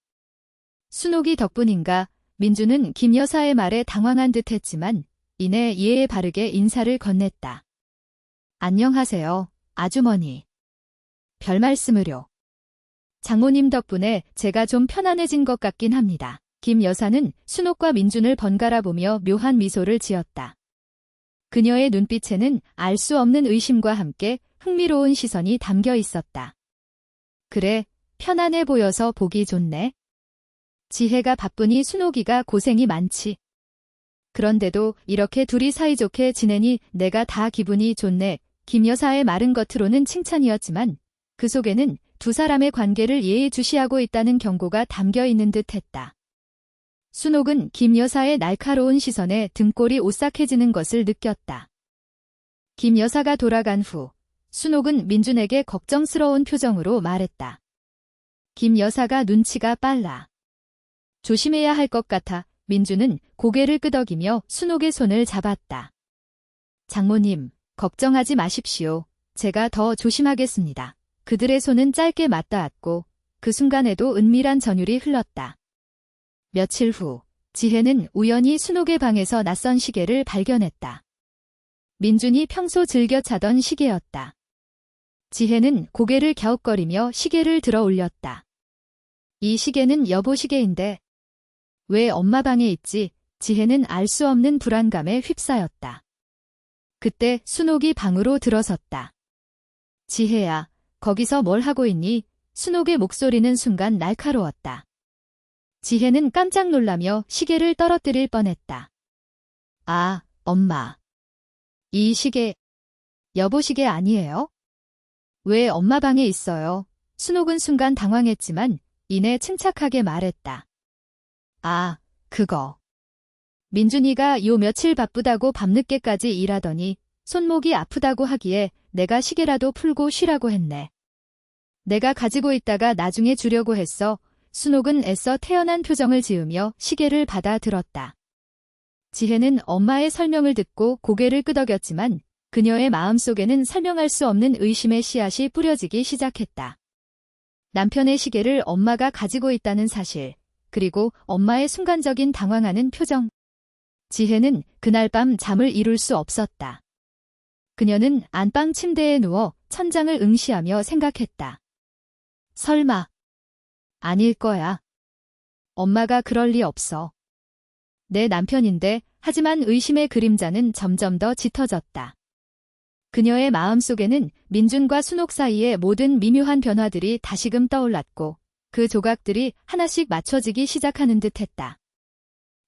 순옥이 덕분인가? 민준은 김 여사의 말에 당황한 듯 했지만 이내 예의 바르게 인사를 건넸다. 안녕하세요, 아주머니. 별말씀을요. 장모님 덕분에 제가 좀 편안해진 것 같긴 합니다. 김 여사는 순옥과 민준을 번갈아 보며 묘한 미소를 지었다. 그녀의 눈빛에는 알 수 없는 의심과 함께 흥미로운 시선이 담겨 있었다. 그래, 편안해 보여서 보기 좋네. 지혜가 바쁘니 순옥이가 고생이 많지. 그런데도 이렇게 둘이 사이좋게 지내니 내가 다 기분이 좋네. 김 여사의 말은 겉으로는 칭찬이었지만 그 속에는 두 사람의 관계를 예의주시하고 있다는 경고가 담겨 있는 듯했다. 순옥은 김 여사의 날카로운 시선에 등골이 오싹해지는 것을 느꼈다. 김 여사가 돌아간 후 순옥은 민준에게 걱정스러운 표정으로 말했다. 김 여사가 눈치가 빨라. 조심해야 할 것 같아. 민준은 고개를 끄덕이며 순옥의 손을 잡았다. 장모님, 걱정하지 마십시오. 제가 더 조심하겠습니다. 그들의 손은 짧게 맞닿았고 그 순간에도 은밀한 전율이 흘렀다. 며칠 후 지혜는 우연히 순옥의 방에서 낯선 시계를 발견했다. 민준이 평소 즐겨 차던 시계였다. 지혜는 고개를 갸웃거리며 시계를 들어 올렸다. 이 시계는 여보 시계인데 왜 엄마 방에 있지? 지혜는 알 수 없는 불안감에 휩싸였다. 그때 순옥이 방으로 들어섰다. 지혜야, 거기서 뭘 하고 있니? 순옥의 목소리는 순간 날카로웠다. 지혜는 깜짝 놀라며 시계를 떨어뜨릴 뻔했다. 아, 엄마. 이 시계, 여보 시계 아니에요? 왜 엄마 방에 있어요? 순옥은 순간 당황했지만 이내 침착하게 말했다. 아, 그거. 민준이가 요 며칠 바쁘다고 밤늦게까지 일하더니 손목이 아프다고 하기에 내가 시계라도 풀고 쉬라고 했네. 내가 가지고 있다가 나중에 주려고 했어. 순옥은 애써 태연한 표정을 지으며 시계를 받아 들었다. 지혜는 엄마의 설명을 듣고 고개를 끄덕였지만 그녀의 마음속에는 설명할 수 없는 의심의 씨앗이 뿌려지기 시작했다. 남편의 시계를 엄마가 가지고 있다는 사실, 그리고 엄마의 순간적인 당황하는 표정. 지혜는 그날 밤 잠을 이룰 수 없었다. 그녀는 안방 침대에 누워 천장을 응시하며 생각했다. 설마. 아닐 거야. 엄마가 그럴 리 없어. 내 남편인데, 하지만 의심의 그림자는 점점 더 짙어졌다. 그녀의 마음속에는 민준과 순옥 사이의 모든 미묘한 변화들이 다시금 떠올랐고 그 조각들이 하나씩 맞춰지기 시작하는 듯했다.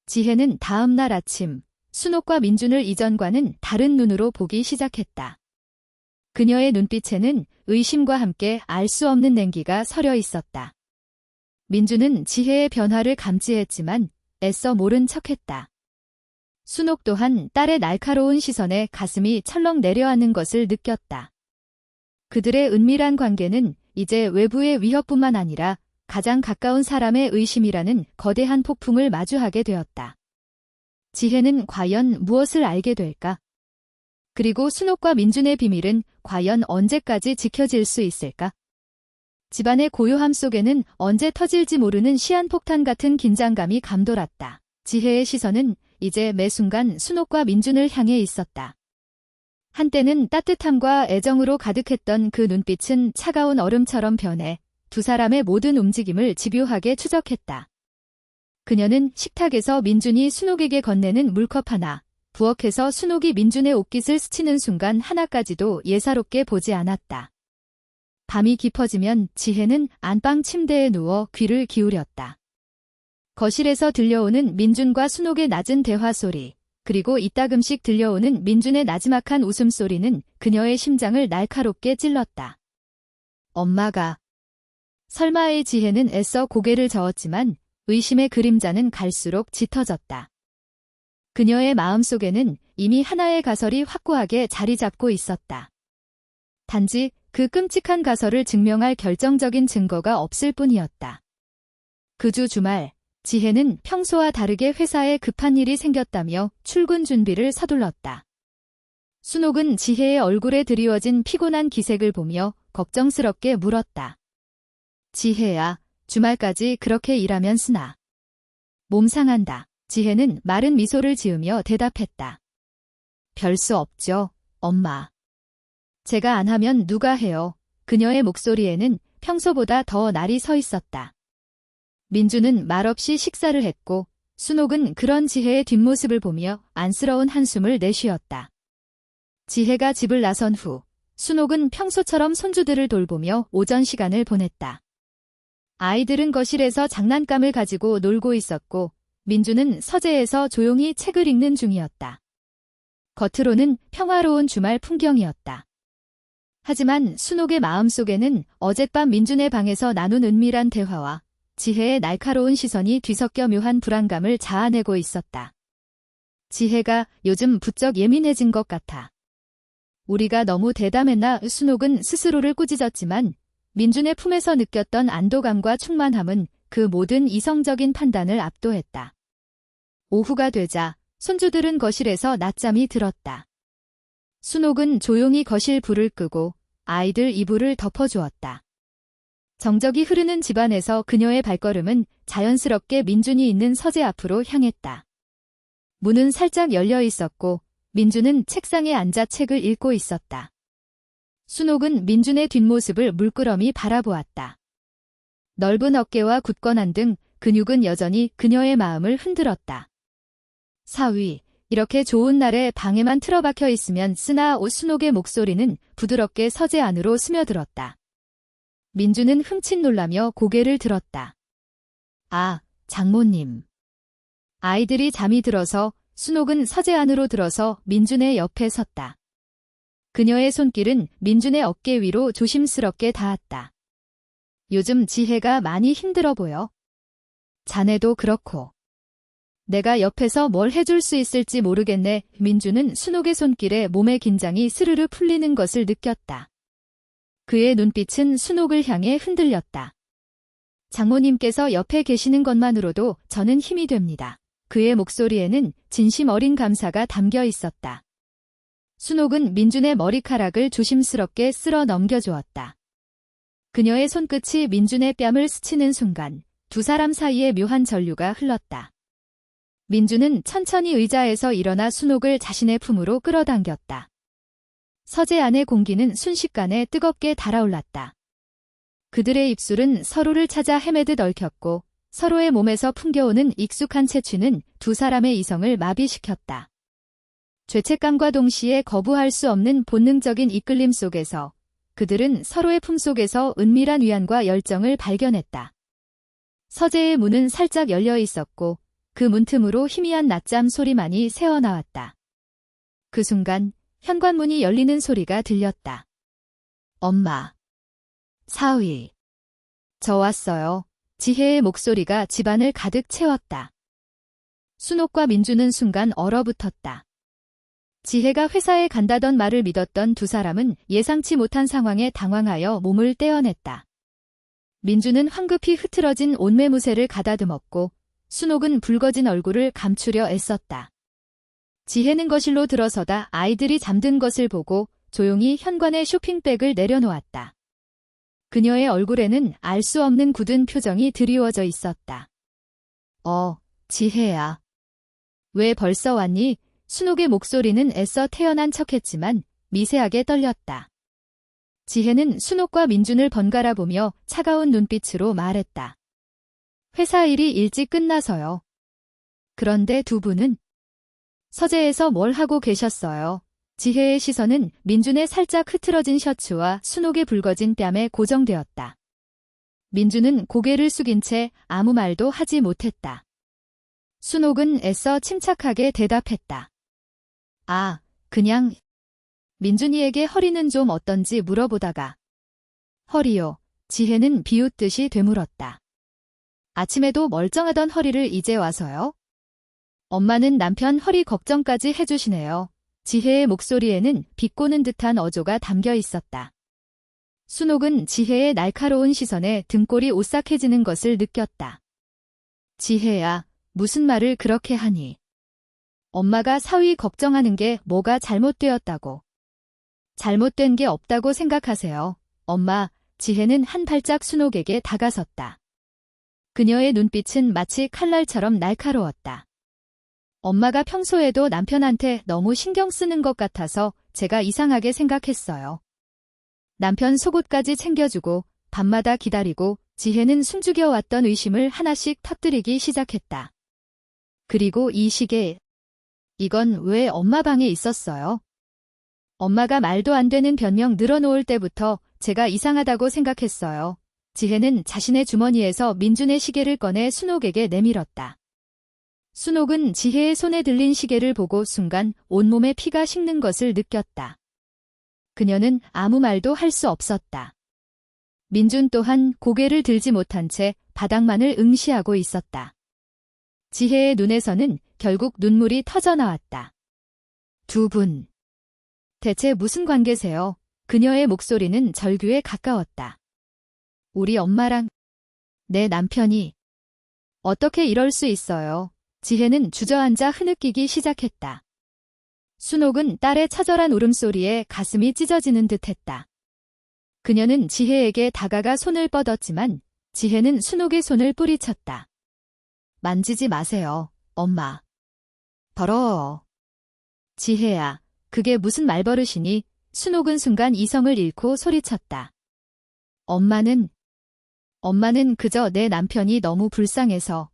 지혜는 다음 날 아침 순옥과 민준을 이전과는 다른 눈으로 보기 시작했다. 그녀의 눈빛에는 의심과 함께 알 수 없는 냉기가 서려 있었다. 민준은 지혜의 변화를 감지했지만 애써 모른 척했다. 순옥 또한 딸의 날카로운 시선에 가슴이 철렁 내려앉는 것을 느꼈다. 그들의 은밀한 관계는 이제 외부의 위협뿐만 아니라 가장 가까운 사람의 의심이라는 거대한 폭풍을 마주하게 되었다. 지혜는 과연 무엇을 알게 될까? 그리고 순옥과 민준의 비밀은 과연 언제까지 지켜질 수 있을까? 집안의 고요함 속에는 언제 터질지 모르는 시한폭탄 같은 긴장감이 감돌았다. 지혜의 시선은 이제 매 순간 순옥과 민준을 향해 있었다. 한때는 따뜻함과 애정으로 가득했던 그 눈빛은 차가운 얼음처럼 변해 두 사람의 모든 움직임을 집요하게 추적했다. 그녀는 식탁에서 민준이 순옥에게 건네는 물컵 하나, 부엌에서 순옥이 민준의 옷깃을 스치는 순간 하나까지도 예사롭게 보지 않았다. 밤이 깊어지면 지혜는 안방 침대에 누워 귀를 기울였다. 거실에서 들려오는 민준과 순옥의 낮은 대화 소리, 그리고 이따금씩 들려오는 민준의 나지막한 웃음소리는 그녀의 심장을 날카롭게 찔렀다. 엄마가. 설마의 지혜는 애써 고개를 저었지만 의심의 그림자는 갈수록 짙어졌다. 그녀의 마음속에는 이미 하나의 가설이 확고하게 자리 잡고 있었다. 단지 그 끔찍한 가설을 증명할 결정적인 증거가 없을 뿐이었다. 그 주 주말, 지혜는 평소와 다르게 회사에 급한 일이 생겼다며 출근 준비를 서둘렀다. 순옥은 지혜의 얼굴에 드리워진 피곤한 기색을 보며 걱정스럽게 물었다. 지혜야, 주말까지 그렇게 일하면 쓰나? 몸 상한다. 지혜는 마른 미소를 지으며 대답했다. 별 수 없죠, 엄마. 제가 안 하면 누가 해요? 그녀의 목소리에는 평소보다 더 날이 서 있었다. 민주는 말없이 식사를 했고 순옥은 그런 지혜의 뒷모습을 보며 안쓰러운 한숨을 내쉬었다. 지혜가 집을 나선 후 순옥은 평소처럼 손주들을 돌보며 오전 시간을 보냈다. 아이들은 거실에서 장난감을 가지고 놀고 있었고 민주는 서재에서 조용히 책을 읽는 중이었다. 겉으로는 평화로운 주말 풍경이었다. 하지만 순옥의 마음속에는 어젯밤 민준의 방에서 나눈 은밀한 대화와 지혜의 날카로운 시선이 뒤섞여 묘한 불안감을 자아내고 있었다. 지혜가 요즘 부쩍 예민해진 것 같아. 우리가 너무 대담했나? 순옥은 스스로를 꾸짖었지만 민준의 품에서 느꼈던 안도감과 충만함은 그 모든 이성적인 판단을 압도했다. 오후가 되자 손주들은 거실에서 낮잠이 들었다. 순옥은 조용히 거실 불을 끄고 아이들 이불을 덮어주었다. 정적이 흐르는 집안에서 그녀의 발걸음은 자연스럽게 민준이 있는 서재 앞으로 향했다. 문은 살짝 열려 있었고 민준은 책상에 앉아 책을 읽고 있었다. 순옥은 민준의 뒷모습을 물끄러미 바라보았다. 넓은 어깨와 굳건한 등 근육은 여전히 그녀의 마음을 흔들었다. 사위, 이렇게 좋은 날에 방에만 틀어박혀 있으면 쓰나? 순옥의 목소리는 부드럽게 서재 안으로 스며들었다. 민주는 흠칫 놀라며 고개를 들었다. 아, 장모님. 아이들이 잠이 들어서 순옥은 서재 안으로 들어서 민준의 옆에 섰다. 그녀의 손길은 민준의 어깨 위로 조심스럽게 닿았다. 요즘 지혜가 많이 힘들어 보여. 자네도 그렇고. 내가 옆에서 뭘 해줄 수 있을지 모르겠네. 민주는 순옥의 손길에 몸의 긴장이 스르르 풀리는 것을 느꼈다. 그의 눈빛은 순옥을 향해 흔들렸다. 장모님께서 옆에 계시는 것만으로도 저는 힘이 됩니다. 그의 목소리에는 진심 어린 감사가 담겨 있었다. 순옥은 민준의 머리카락을 조심스럽게 쓸어 넘겨주었다. 그녀의 손끝이 민준의 뺨을 스치는 순간 두 사람 사이에 묘한 전류가 흘렀다. 민준은 천천히 의자에서 일어나 순옥을 자신의 품으로 끌어당겼다. 서재 안의 공기는 순식간에 뜨겁게 달아올랐다. 그들의 입술은 서로를 찾아 헤매듯 얽혔고 서로의 몸에서 풍겨오는 익숙한 채취는 두 사람의 이성을 마비시켰다. 죄책감과 동시에 거부할 수 없는 본능적인 이끌림 속에서 그들은 서로의 품속에서 은밀한 위안과 열정을 발견했다. 서재의 문은 살짝 열려 있었고 그 문틈으로 희미한 낮잠 소리만이 새어나왔다. 그 순간 현관문이 열리는 소리가 들렸다. 엄마. 사위. 저 왔어요. 지혜의 목소리가 집안을 가득 채웠다. 순옥과 민주는 순간 얼어붙었다. 지혜가 회사에 간다던 말을 믿었던 두 사람은 예상치 못한 상황에 당황하여 몸을 떼어냈다. 민주는 황급히 흐트러진 옷매무새를 가다듬었고 순옥은 붉어진 얼굴을 감추려 애썼다. 지혜는 거실로 들어서다 아이들이 잠든 것을 보고 조용히 현관에 쇼핑백을 내려놓았다. 그녀의 얼굴에는 알 수 없는 굳은 표정이 드리워져 있었다. 지혜야. 왜 벌써 왔니? 순옥의 목소리는 애써 태연한 척했지만 미세하게 떨렸다. 지혜는 순옥과 민준을 번갈아 보며 차가운 눈빛으로 말했다. 회사 일이 일찍 끝나서요. 그런데 두 분은 서재에서 뭘 하고 계셨어요? 지혜의 시선은 민준의 살짝 흐트러진 셔츠와 순옥의 붉어진 뺨에 고정되었다. 민준은 고개를 숙인 채 아무 말도 하지 못했다. 순옥은 애써 침착하게 대답했다. 아, 그냥 민준이에게 허리는 좀 어떤지 물어보다가. 허리요. 지혜는 비웃듯이 되물었다. 아침에도 멀쩡하던 허리를 이제 와서요? 엄마는 남편 허리 걱정까지 해주시네요. 지혜의 목소리에는 비꼬는 듯한 어조가 담겨 있었다. 순옥은 지혜의 날카로운 시선에 등골이 오싹해지는 것을 느꼈다. 지혜야, 무슨 말을 그렇게 하니? 엄마가 사위 걱정하는 게 뭐가 잘못되었다고. 잘못된 게 없다고 생각하세요. 엄마, 지혜는 한 발짝 순옥에게 다가섰다. 그녀의 눈빛은 마치 칼날처럼 날카로웠다. 엄마가 평소에도 남편한테 너무 신경 쓰는 것 같아서 제가 이상하게 생각했어요. 남편 속옷까지 챙겨주고 밤마다 기다리고 지혜는 숨죽여왔던 의심을 하나씩 터뜨리기 시작했다. 그리고 이 시계, 이건 왜 엄마 방에 있었어요? 엄마가 말도 안 되는 변명 늘어놓을 때부터 제가 이상하다고 생각했어요. 지혜는 자신의 주머니에서 민준의 시계를 꺼내 순옥에게 내밀었다. 순옥은 지혜의 손에 들린 시계를 보고 순간 온몸에 피가 식는 것을 느꼈다. 그녀는 아무 말도 할 수 없었다. 민준 또한 고개를 들지 못한 채 바닥만을 응시하고 있었다. 지혜의 눈에서는 결국 눈물이 터져나왔다. 두 분. 대체 무슨 관계세요? 그녀의 목소리는 절규에 가까웠다. 우리 엄마랑 내 남편이 어떻게 이럴 수 있어요? 지혜는 주저앉아 흐느끼기 시작했다. 순옥은 딸의 처절한 울음소리에 가슴이 찢어지는 듯했다. 그녀는 지혜에게 다가가 손을 뻗었지만 지혜는 순옥의 손을 뿌리쳤다. 만지지 마세요, 엄마. 더러워. 지혜야, 그게 무슨 말버릇이니? 순옥은 순간 이성을 잃고 소리쳤다. 엄마는 그저 내 남편이 너무 불쌍해서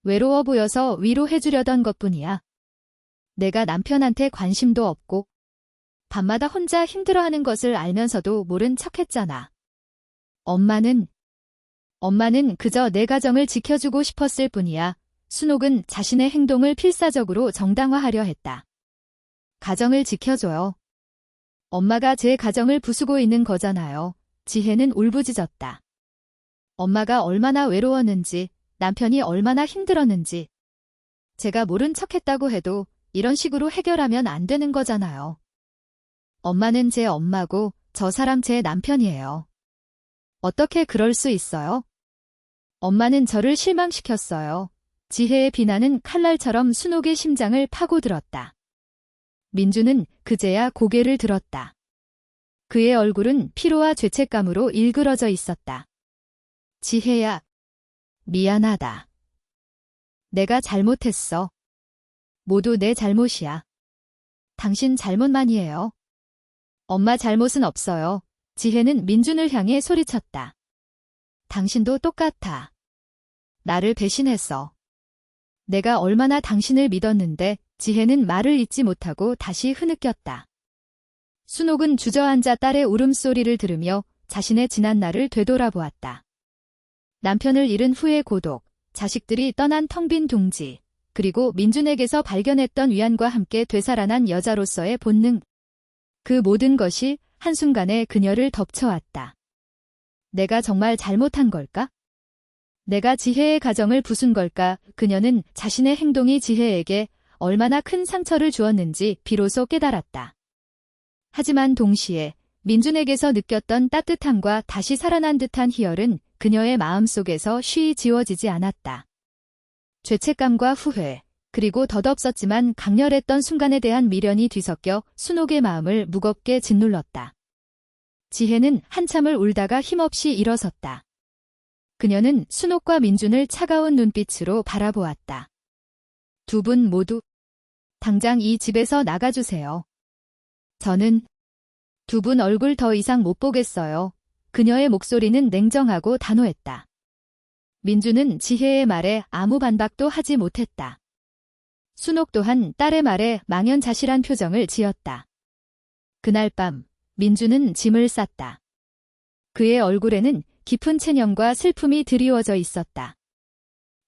외로워 보여서 위로해주려던 것뿐이야. 내가 남편한테 관심도 없고 밤마다 혼자 힘들어하는 것을 알면서도 모른 척했잖아. 엄마는 그저 내 가정을 지켜주고 싶었을 뿐이야. 순옥은 자신의 행동을 필사적으로 정당화하려 했다. 가정을 지켜줘요. 엄마가 제 가정을 부수고 있는 거잖아요. 지혜는 울부짖었다. 엄마가 얼마나 외로웠는지, 남편이 얼마나 힘들었는지. 제가 모른 척했다고 해도 이런 식으로 해결하면 안 되는 거잖아요. 엄마는 제 엄마고 저 사람 제 남편이에요. 어떻게 그럴 수 있어요? 엄마는 저를 실망시켰어요. 지혜의 비난은 칼날처럼 순옥의 심장을 파고들었다. 민주는 그제야 고개를 들었다. 그의 얼굴은 피로와 죄책감으로 일그러져 있었다. 지혜야, 미안하다. 내가 잘못했어. 모두 내 잘못이야. 당신 잘못만이에요. 엄마 잘못은 없어요. 지혜는 민준을 향해 소리쳤다. 당신도 똑같아. 나를 배신했어. 내가 얼마나 당신을 믿었는데. 지혜는 말을 잇지 못하고 다시 흐느꼈다. 순옥은 주저앉아 딸의 울음소리를 들으며 자신의 지난 날을 되돌아보았다. 남편을 잃은 후의 고독, 자식들이 떠난 텅 빈 둥지, 그리고 민준에게서 발견했던 위안과 함께 되살아난 여자로서의 본능. 그 모든 것이 한순간에 그녀를 덮쳐왔다. 내가 정말 잘못한 걸까? 내가 지혜의 가정을 부순 걸까? 그녀는 자신의 행동이 지혜에게 얼마나 큰 상처를 주었는지 비로소 깨달았다. 하지만 동시에 민준에게서 느꼈던 따뜻함과 다시 살아난 듯한 희열은 그녀의 마음속에서 쉬이 지워지지 않았다. 죄책감과 후회, 그리고 덧없었지만 강렬했던 순간에 대한 미련이 뒤섞여 순옥의 마음을 무겁게 짓눌렀다. 지혜는 한참을 울다가 힘없이 일어섰다. 그녀는 순옥과 민준을 차가운 눈빛으로 바라보았다. 두 분 모두 당장 이 집에서 나가주세요. 저는 두 분 얼굴 더 이상 못 보겠어요. 그녀의 목소리는 냉정하고 단호했다. 민주는 지혜의 말에 아무 반박도 하지 못했다. 순옥 또한 딸의 말에 망연자실한 표정을 지었다. 그날 밤 민주는 짐을 쌌다. 그의 얼굴에는 깊은 체념과 슬픔이 드리워져 있었다.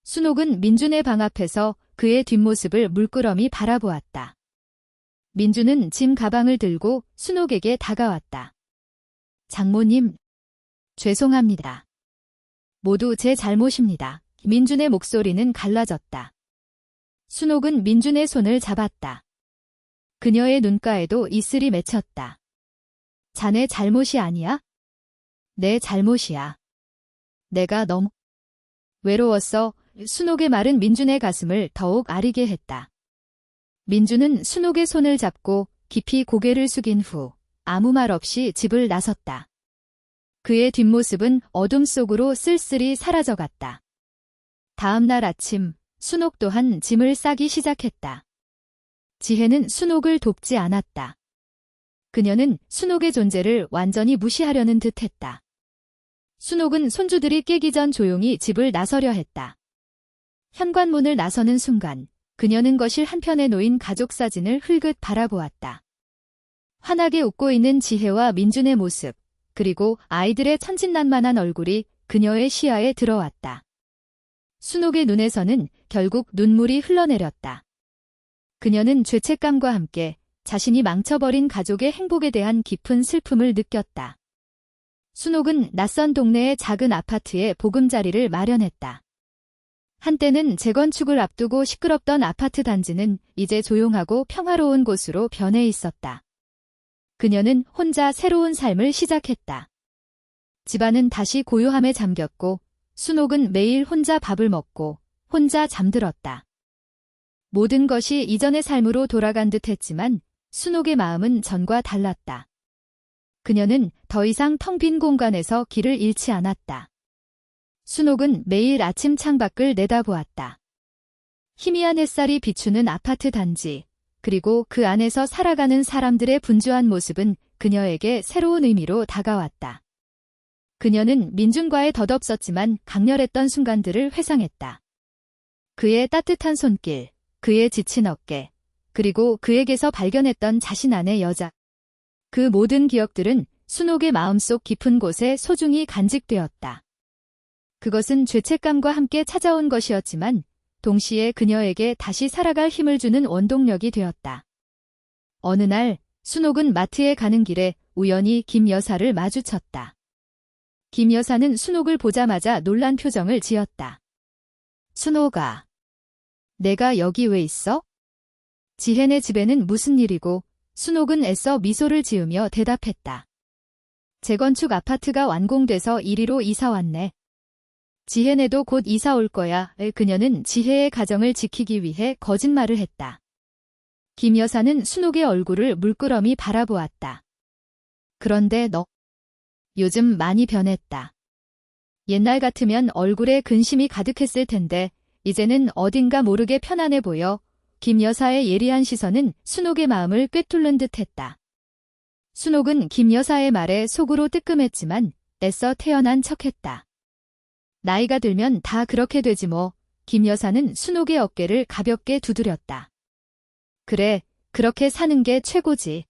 순옥은 민준의 방 앞에서 그의 뒷모습을 물끄러미 바라보았다. 민주는 짐 가방을 들고 순옥에게 다가왔다. 장모님, 죄송합니다. 모두 제 잘못입니다. 민준의 목소리는 갈라졌다. 순옥은 민준의 손을 잡았다. 그녀의 눈가에도 이슬이 맺혔다. 자네 잘못이 아니야? 내 잘못이야. 내가 너무 외로웠어. 순옥의 말은 민준의 가슴을 더욱 아리게 했다. 민준은 순옥의 손을 잡고 깊이 고개를 숙인 후 아무 말 없이 집을 나섰다. 그의 뒷모습은 어둠 속으로 쓸쓸히 사라져갔다. 다음 날 아침, 순옥 또한 짐을 싸기 시작했다. 지혜는 순옥을 돕지 않았다. 그녀는 순옥의 존재를 완전히 무시하려는 듯했다. 순옥은 손주들이 깨기 전 조용히 집을 나서려 했다. 현관문을 나서는 순간 그녀는 거실 한편에 놓인 가족 사진을 흘끗 바라보았다. 환하게 웃고 있는 지혜와 민준의 모습, 그리고 아이들의 천진난만한 얼굴이 그녀의 시야에 들어왔다. 순옥의 눈에서는 결국 눈물이 흘러내렸다. 그녀는 죄책감과 함께 자신이 망쳐버린 가족의 행복에 대한 깊은 슬픔을 느꼈다. 순옥은 낯선 동네의 작은 아파트에 보금자리를 마련했다. 한때는 재건축을 앞두고 시끄럽던 아파트 단지는 이제 조용하고 평화로운 곳으로 변해 있었다. 그녀는 혼자 새로운 삶을 시작했다. 집안은 다시 고요함에 잠겼고 순옥은 매일 혼자 밥을 먹고 혼자 잠들었다. 모든 것이 이전의 삶으로 돌아간 듯 했지만 순옥의 마음은 전과 달랐다. 그녀는 더 이상 텅 빈 공간에서 길을 잃지 않았다. 순옥은 매일 아침 창밖을 내다보았다. 희미한 햇살이 비추는 아파트 단지, 그리고 그 안에서 살아가는 사람들의 분주한 모습은 그녀에게 새로운 의미로 다가왔다. 그녀는 민준과의 덧없었지만 강렬했던 순간들을 회상했다. 그의 따뜻한 손길, 그의 지친 어깨, 그리고 그에게서 발견했던 자신 안의 여자. 그 모든 기억들은 순옥의 마음속 깊은 곳에 소중히 간직되었다. 그것은 죄책감과 함께 찾아온 것이었지만 동시에 그녀에게 다시 살아갈 힘을 주는 원동력이 되었다. 어느 날 순옥은 마트에 가는 길에 우연히 김 여사를 마주쳤다. 김 여사는 순옥을 보자마자 놀란 표정을 지었다. 순옥아, 내가 여기 왜 있어? 지혜네 집에는 무슨 일이고? 순옥은 애써 미소를 지으며 대답했다. 재건축 아파트가 완공돼서 이리로 이사 왔네. 지혜네도 곧 이사 올 거야. 그녀는 지혜의 가정을 지키기 위해 거짓말을 했다. 김 여사는 순옥의 얼굴을 물끄러미 바라보았다. 그런데 너 요즘 많이 변했다. 옛날 같으면 얼굴에 근심이 가득했을 텐데 이제는 어딘가 모르게 편안해 보여. 김 여사의 예리한 시선은 순옥의 마음을 꿰뚫는 듯했다. 순옥은 김 여사의 말에 속으로 뜨끔했지만 애써 태어난 척했다. 나이가 들면 다 그렇게 되지 뭐. 김 여사는 순옥의 어깨를 가볍게 두드렸다. 그래, 그렇게 사는 게 최고지.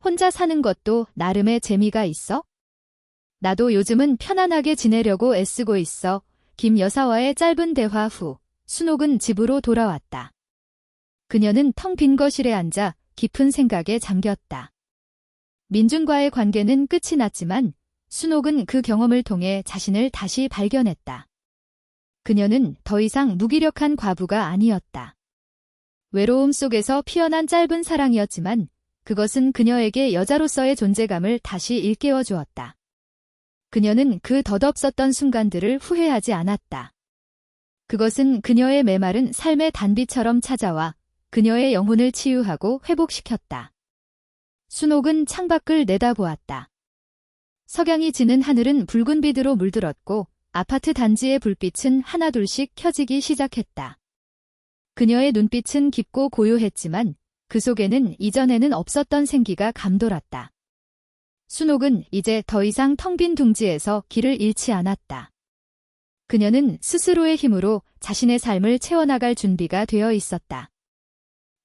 혼자 사는 것도 나름의 재미가 있어? 나도 요즘은 편안하게 지내려고 애쓰고 있어. 김 여사와의 짧은 대화 후 순옥은 집으로 돌아왔다. 그녀는 텅 빈 거실에 앉아 깊은 생각에 잠겼다. 민준과의 관계는 끝이 났지만 순옥은 그 경험을 통해 자신을 다시 발견했다. 그녀는 더 이상 무기력한 과부가 아니었다. 외로움 속에서 피어난 짧은 사랑이었지만 그것은 그녀에게 여자로서의 존재감을 다시 일깨워 주었다. 그녀는 그 덧없었던 순간들을 후회하지 않았다. 그것은 그녀의 메마른 삶의 단비처럼 찾아와 그녀의 영혼을 치유하고 회복시켰다. 순옥은 창밖을 내다보았다. 석양이 지는 하늘은 붉은 빛으로 물들었고 아파트 단지의 불빛은 하나둘씩 켜지기 시작했다. 그녀의 눈빛은 깊고 고요했지만 그 속에는 이전에는 없었던 생기가 감돌았다. 순옥은 이제 더 이상 텅 빈 둥지에서 길을 잃지 않았다. 그녀는 스스로의 힘으로 자신의 삶을 채워나갈 준비가 되어 있었다.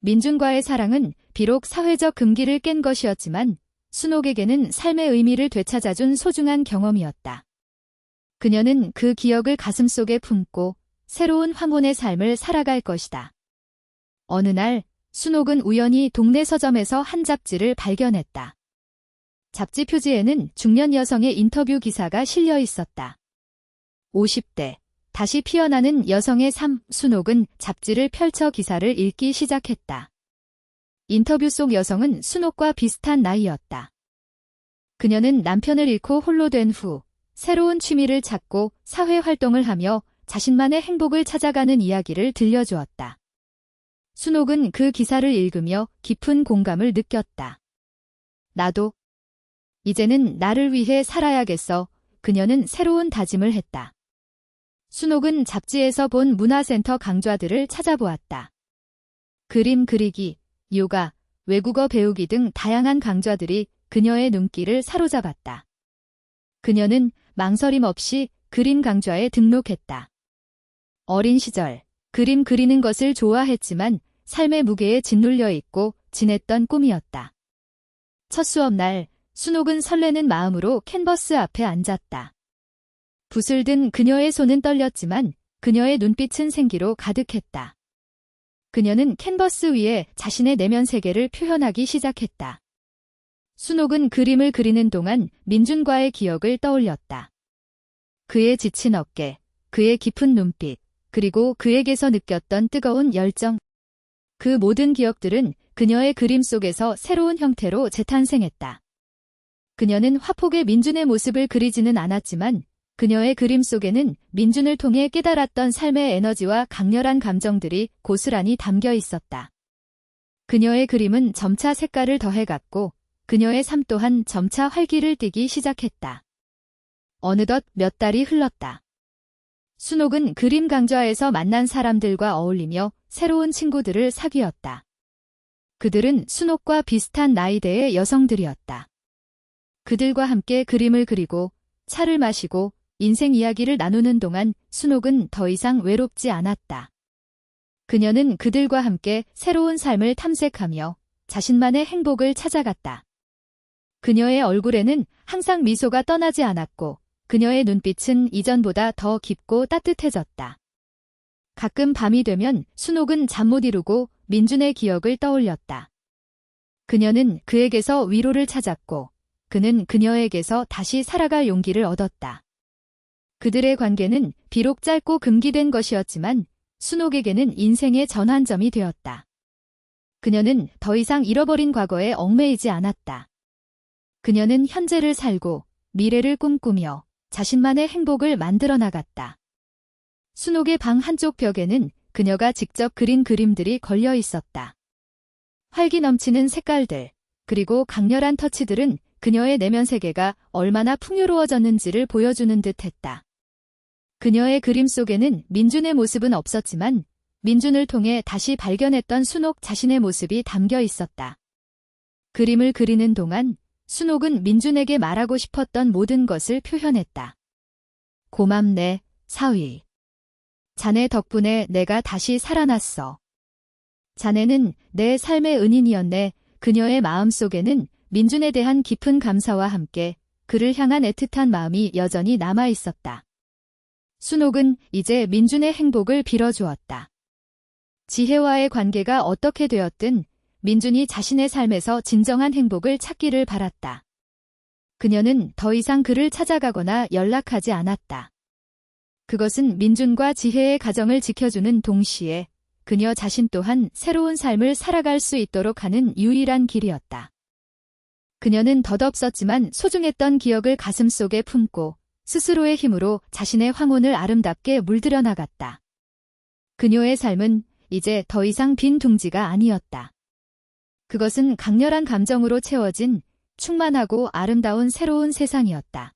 민준과의 사랑은 비록 사회적 금기를 깬 것이었지만 순옥에게는 삶의 의미를 되찾아준 소중한 경험이었다. 그녀는 그 기억을 가슴속에 품고 새로운 황혼의 삶을 살아갈 것이다. 어느 날 순옥은 우연히 동네 서점에서 한 잡지를 발견했다. 잡지 표지에는 중년 여성의 인터뷰 기사가 실려 있었다. 50대, 다시 피어나는 여성의 삶. 순옥은 잡지를 펼쳐 기사를 읽기 시작했다. 인터뷰 속 여성은 순옥과 비슷한 나이였다. 그녀는 남편을 잃고 홀로 된 후 새로운 취미를 찾고 사회활동을 하며 자신만의 행복을 찾아가는 이야기를 들려주었다. 순옥은 그 기사를 읽으며 깊은 공감을 느꼈다. 나도 이제는 나를 위해 살아야겠어. 그녀는 새로운 다짐을 했다. 순옥은 잡지에서 본 문화센터 강좌들을 찾아보았다. 그림 그리기, 요가, 외국어 배우기 등 다양한 강좌들이 그녀의 눈길을 사로잡았다. 그녀는 망설임 없이 그림 강좌에 등록했다. 어린 시절, 그림 그리는 것을 좋아했지만 삶의 무게에 짓눌려 있고 지냈던 꿈이었다. 첫 수업날, 순옥은 설레는 마음으로 캔버스 앞에 앉았다. 붓을 든 그녀의 손은 떨렸지만 그녀의 눈빛은 생기로 가득했다. 그녀는 캔버스 위에 자신의 내면 세계를 표현하기 시작했다. 순옥은 그림을 그리는 동안 민준과의 기억을 떠올렸다. 그의 지친 어깨, 그의 깊은 눈빛, 그리고 그에게서 느꼈던 뜨거운 열정. 그 모든 기억들은 그녀의 그림 속에서 새로운 형태로 재탄생했다. 그녀는 화폭의 민준의 모습을 그리지는 않았지만 그녀의 그림 속에는 민준을 통해 깨달았던 삶의 에너지와 강렬한 감정들이 고스란히 담겨 있었다. 그녀의 그림은 점차 색깔을 더해갔고 그녀의 삶 또한 점차 활기를 띠기 시작했다. 어느덧 몇 달이 흘렀다. 순옥은 그림 강좌에서 만난 사람들과 어울리며 새로운 친구들을 사귀었다. 그들은 순옥과 비슷한 나이대의 여성들이었다. 그들과 함께 그림을 그리고 차를 마시고 인생 이야기를 나누는 동안 순옥은 더 이상 외롭지 않았다. 그녀는 그들과 함께 새로운 삶을 탐색하며 자신만의 행복을 찾아갔다. 그녀의 얼굴에는 항상 미소가 떠나지 않았고 그녀의 눈빛은 이전보다 더 깊고 따뜻해졌다. 가끔 밤이 되면 순옥은 잠 못 이루고 민준의 기억을 떠올렸다. 그녀는 그에게서 위로를 찾았고 그는 그녀에게서 다시 살아갈 용기를 얻었다. 그들의 관계는 비록 짧고 금기된 것이었지만 순옥에게는 인생의 전환점이 되었다. 그녀는 더 이상 잃어버린 과거에 얽매이지 않았다. 그녀는 현재를 살고 미래를 꿈꾸며 자신만의 행복을 만들어 나갔다. 순옥의 방 한쪽 벽에는 그녀가 직접 그린 그림들이 걸려 있었다. 활기 넘치는 색깔들, 그리고 강렬한 터치들은 그녀의 내면 세계가 얼마나 풍요로워졌는지를 보여주는 듯했다. 그녀의 그림 속에는 민준의 모습은 없었지만 민준을 통해 다시 발견했던 순옥 자신의 모습이 담겨 있었다. 그림을 그리는 동안 순옥은 민준에게 말하고 싶었던 모든 것을 표현했다. 고맙네, 사위. 자네 덕분에 내가 다시 살아났어. 자네는 내 삶의 은인이었네. 그녀의 마음속에는 민준에 대한 깊은 감사와 함께 그를 향한 애틋한 마음이 여전히 남아 있었다. 순옥은 이제 민준의 행복을 빌어주었다. 지혜와의 관계가 어떻게 되었든 민준이 자신의 삶에서 진정한 행복을 찾기를 바랐다. 그녀는 더 이상 그를 찾아가거나 연락하지 않았다. 그것은 민준과 지혜의 가정을 지켜주는 동시에 그녀 자신 또한 새로운 삶을 살아갈 수 있도록 하는 유일한 길이었다. 그녀는 덧없었지만 소중했던 기억을 가슴속에 품고 스스로의 힘으로 자신의 황혼을 아름답게 물들여 나갔다. 그녀의 삶은 이제 더 이상 빈 둥지가 아니었다. 그것은 강렬한 감정으로 채워진 충만하고 아름다운 새로운 세상이었다.